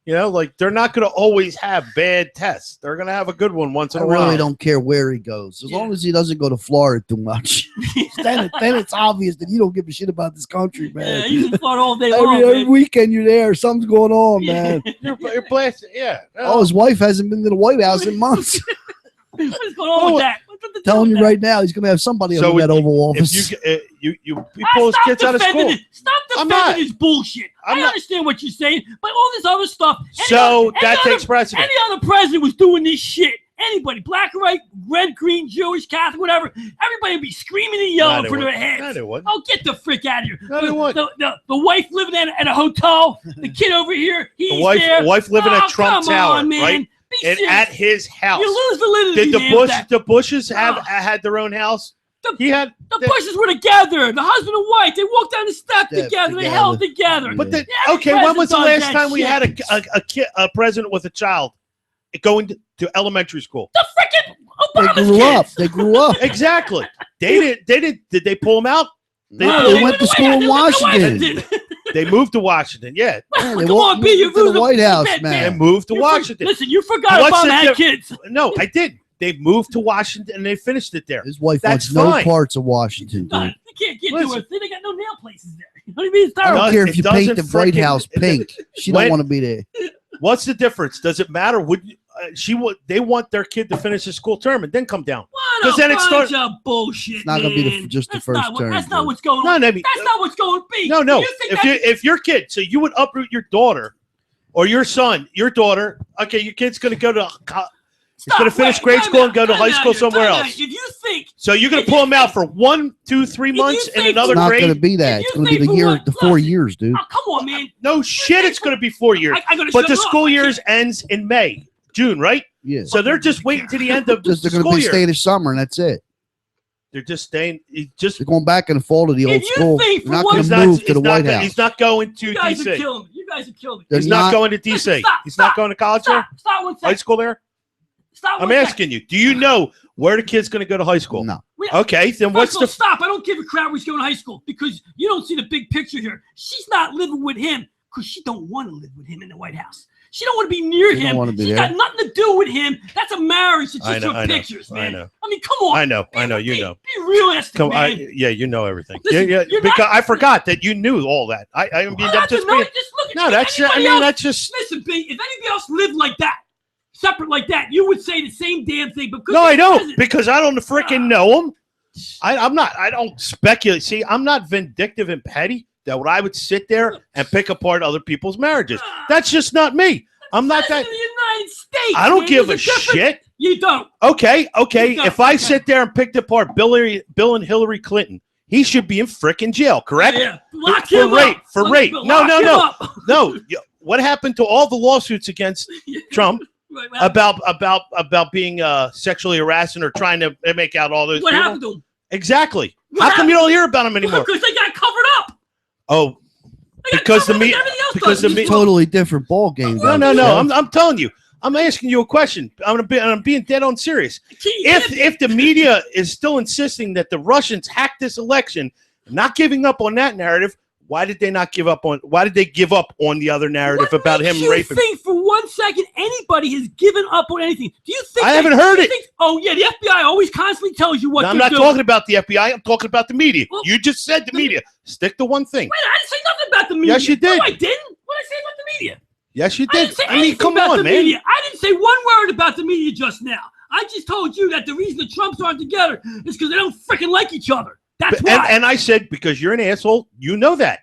You know, like they're not going to always have bad tests. They're going to have a good one once in I a while. really don't care where he goes, as long as he doesn't go to Florida too much. then it's obvious that you don't give a shit about this country, man. Yeah, he's in Florida all day long. Every man. weekend you're there, something's going on, man. You're blasted. Yeah. Oh, his wife hasn't been to the White House in months. What's going on with that? What's the deal Telling with you that? right now, he's going to have somebody So over that if Oval Office. If you pull his Stop kids out of defending school. it. Stop I'm defending not. his bullshit. I'm I not. understand what you're saying, but all this other stuff. So that takes precedent. Any other president was doing this shit. Anybody, black or white, red, green, Jewish, Catholic, whatever, everybody would be screaming and yelling for their heads. No, they wouldn't. Oh, get the frick out of here. No, they wouldn't. The wife living at a hotel, the kid over here, he's The wife, there. wife living at Trump come Tower, on, man. right? Be And serious. at his house. You lose validity. Did man, the Bushes have had their own house? The The Bushes were together. The husband and wife. They walked down the step Step together. They together. held together. But Every okay, when was the president last does time we that had a president with a child going to elementary school? The freaking They Obama's grew up. kids. They grew up. Exactly. They did. Did they pull them out? No, they went to school in They went to Washington. They moved to Washington. Yeah, Yeah, they Come on, B. You moved to the ruined White House, man. they man. moved to You Washington. Listen, you forgot What's Obama the had diff- kids. No, I did. They moved to Washington and they finished it there. His wife That's wants no fine. parts of Washington, God, dude. they can't get Listen. to it. They got no nail places there. You know what I mean? It's I terrible. don't No, care it if you paint the doesn't White frickin- House pink. She When- don't want to be there. What's the difference? Does it matter? They want their kid to finish his school term and then come down. What 'Cause a then it bunch start- of bullshit. It's not gonna be man. just the That's first not what- term, That's not dude. what's going No, on. I mean, That's not what's going to be. no. You think If your kid, so you would uproot your daughter or your son, your daughter. Okay, your kid's going to go to. He's going to finish grade school and go to high school somewhere else. If you think So you're going if to pull you him out think- for 1, 2, 3 months you in think- another It's not grade. going to be that. If It's you going to be think the for year, what- the 4 listen. years, dude. Oh, come on, man. No shit, it's going to be 4 years. I gotta But shut the it off. school I years can't. ends in May, June, right? Yeah. So they're just waiting to the end of the Just they're going to school be year. staying this summer, and that's it. They're just staying. Just They're going back in the fall to the If old you school. think They're for not one going he's to not, move to he's the not White go- House. He's not going to You guys are DC. killing me. You guys are killing me. They're He's not not- going to DC. Stop, He's stop, not going to college there. Stop 1 High second. school there. Stop I'm 1 second. asking you. Do you know where the kid's going to go to high school? No. Okay, then First what's of all, the? stop? I don't give a crap where he's going to high school because you don't see the big picture here. She's not living with him because she don't want to live with him in the White House. She don't want to be near She don't him. wanna be She's there. got nothing to do with him. That's a marriage. It's I just know, for I know, pictures, I man. know. I mean, come on. I know. You know. Be realistic, Come, man. yeah, you know everything. Listen, yeah, you're because not- I forgot that you knew all that. I mean, Well, I'm that's just a no, being. just look at No, if that's. I anybody mean, else- that's just. Listen, B, if anybody else lived like that, separate like that, you would say the same damn thing. But No, I don't don't. because I don't freaking know him. I'm not. I don't speculate. See, I'm not vindictive and petty. That would I would sit there and pick apart other people's marriages. That's just not me. I'm not that. President of the United States. I don't man. give a There's difference. shit. You don't. Okay. You don't. If I Okay. sit there and picked apart Bill and Hillary Clinton, he should be in frickin' jail, correct? Yeah. Lock For him rape, up. for Lock- rape. lock No, him no. up. No. What happened to all the lawsuits against Trump Right, about being sexually harassing or trying to make out all those what people? happened to him? Exactly. What How come you don't hear about them anymore? Because they got covered up. Oh, They got Because the covered me- like everything else because does. the Just me- look. Totally different ball game. no. though. I'm telling you. I'm asking you a question. I'm being dead on serious. If the media is still insisting that the Russians hacked this election, not giving up on that narrative, why did they not give up on? Why did they give up on the other narrative What about him makes you raping? think for 1 second anybody has given up on anything? Do you think I haven't heard it. Oh yeah, the FBI always constantly tells you what Now, I'm they're not doing. talking about the FBI. I'm talking about the media. Well, You just said the media. Stick to one thing. Wait, I didn't say nothing about the media. Yes, you did. No, I didn't. What did I say about the media? Yes, you I did. didn't say I mean, anything come about on, the man. media. I didn't say one word about the media just now. I just told you that the reason the Trumps aren't together is because they don't freaking like each other. That's why. And I said because you're an asshole, you know that.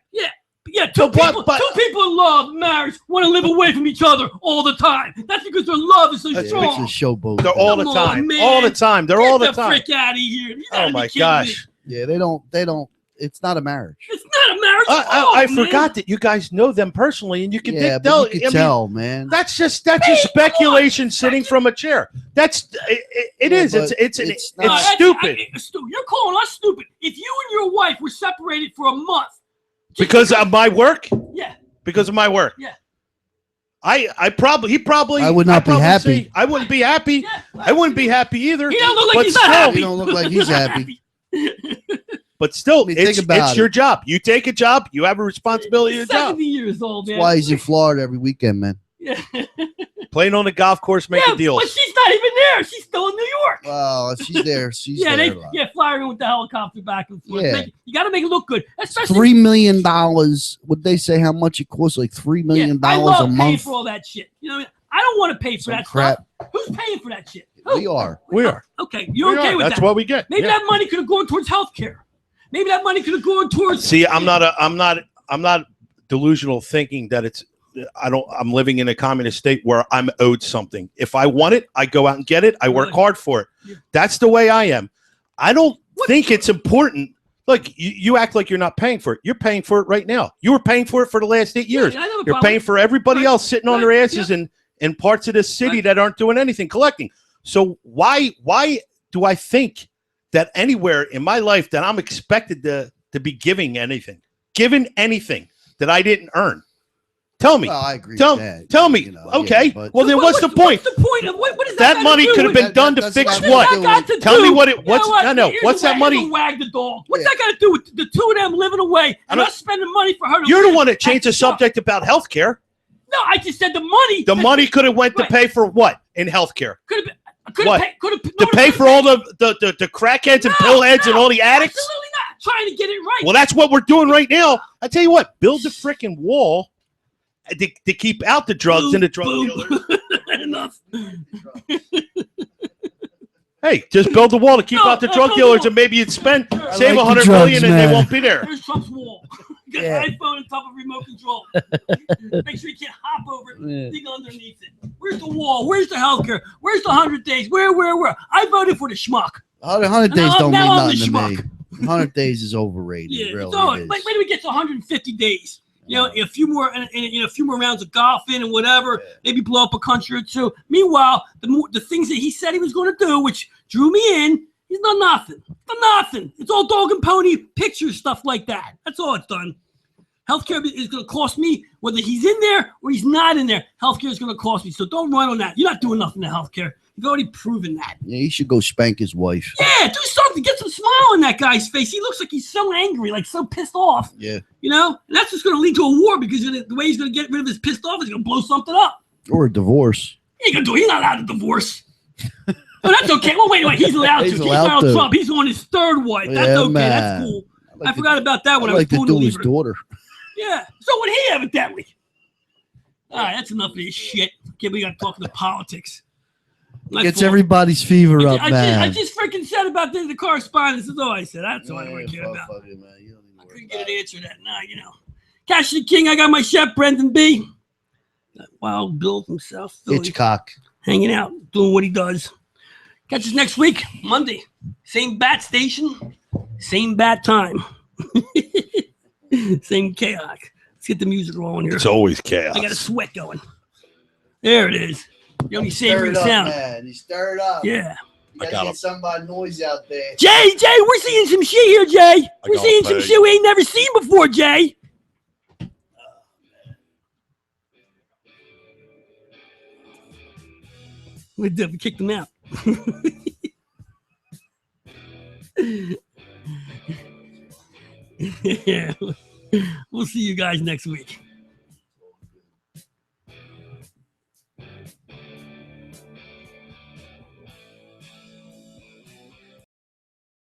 Yeah, So two but- people in love, marriage, want to live away from each other all the time. That's because their love is so It's a strong. showboat. They're all the Come on, time. man. All the time. They're Get all the the time. frick out of here. You Oh gotta my be kidding gosh. Yeah, they don't. It's not a marriage. Me. It's not a marriage. at all, I man. forgot that you guys know them personally, and you can Yeah, tell. but you can tell, man. That's just speculation sitting from a chair. That's it Yeah, is. but It's it's No, it's that's- stupid You're calling us stupid. If you and your wife were separated for a month. because of my work. Yeah. Because of my work. Yeah. I probably I would not I'd be probably happy. say I wouldn't be happy. Yeah. I wouldn't be happy either. He don't look like But he's not still- happy. He don't look like he's happy. But still, I mean, think it's about your it. job. You take a job. You have a responsibility He's of your job. 70 years old, man. That's why he's in Florida every weekend, man. Yeah. Playing on the golf course, making deals. But she's not even there. She's still in New York. Well, if she's there. She's yeah, there. fly her in with the helicopter back and forth. Yeah. You got to make it look good. Especially $3 million. Would they say how much it costs? Like $3 million I love a paying month. for all that shit. You know what I mean? I don't want to pay for Some that crap. stuff. Who's paying for that shit? Who? We are. Okay, you're okay with that. That's what we get. Maybe that money could have gone towards healthcare. Maybe that money could have gone towards. See, I'm not delusional thinking that it's. I'm living in a communist state where I'm owed something. If I want it, I go out and get it. I work hard for it. Yeah. That's the way I am. I don't think it's important. Look, you act like you're not paying for it. You're paying for it right now. You were paying for it for the last 8 years. Yeah, you're paying for everybody else sitting on their asses Yeah. in parts of this city that aren't doing anything, collecting. So why do I think that anywhere in my life that I'm expected to be giving anything that I didn't earn? Tell me. Well, I agree Tell with that. Tell me. You know, Okay. yeah, but- Well, then what's the point? What's the point of what is That money could have been done to That fix doesn't what? have to do with- Tell me what it. What's no? Here's What's the that wag- money? Wag the dog. What's Yeah. that got to do with the two of them living away and don't- us spending money for her to You're the live? one that changed the That's tough. subject about healthcare. No, I just said the money. The money could have went to Right. pay for what in healthcare? Could have What? To pay for all the crackheads and pillheads and all the addicts? Absolutely not. Trying to get it right. Well, that's what we're doing right now. I tell you what, build the freaking wall to keep out the drugs and the drug dealers. Enough. Hey, just build the wall to keep No, out the no, drug no, dealers, no. and maybe you'd save like the $100 drugs, million, and man. they won't be there. There's Trump's wall. Got Yeah. an iPhone on top of remote control. Make sure you can't hop over it. Yeah. Dig underneath it. Where's the wall? Where's the healthcare? Where's the 100 days? Where? I voted for the schmuck. 100 days Now- don't mean now I'm the nothing to me. schmuck. 100 days is overrated. Yeah. Really, So, it is. wait till we get to 150 days. You know, a few more and a few more rounds of golfing and whatever. Yeah. Maybe blow up a country or two. Meanwhile, the things that he said he was going to do, which drew me in, he's done nothing. Done nothing. It's all dog and pony pictures, stuff like that. That's all it's done. Healthcare is going to cost me, whether he's in there or he's not in there. Healthcare is going to cost me. So don't run on that. You're not doing nothing to healthcare. You've already proven that. Yeah, he should go spank his wife. Yeah, do something. Get some smile on that guy's face. He looks like he's so angry, like so pissed off. Yeah. You know? And that's just going to lead to a war because the way he's going to get rid of his pissed off is going to blow something up. Or a divorce. He ain't going to do it. He's not allowed to divorce. Oh, that's okay. Well, wait. He's allowed He's to. He's allowed Donald to. Trump. He's on his third wife. That's Yeah, okay. man. That's cool. Like I forgot about that when I'd I was like to pulling do the his lever. daughter. Yeah. So would he evidently. All right, that's enough of this shit. Okay, we got to talk to politics. My Gets fault. everybody's fever up, I man. just freaking said about the correspondence. That's all I said. That's all I want to care about. I couldn't get an answer to that. Nah, you know. Cash the King. I got my chef, Brendan B. That Wild Bill himself. Philly, Hitchcock. hanging out, doing what he does. Catch us next week, Monday. Same bat station, same bat time. Same chaos. Let's get the music rolling here. It's always chaos. I got a sweat going. There it is. The only savory sound. man. You stir it up. Yeah. You gotta gotta get get somebody noise out there. Jay, we're seeing some shit here, Jay. We're got seeing some big. shit we ain't never seen before, Jay. We did. We kicked him out. Yeah. We'll see you guys next week.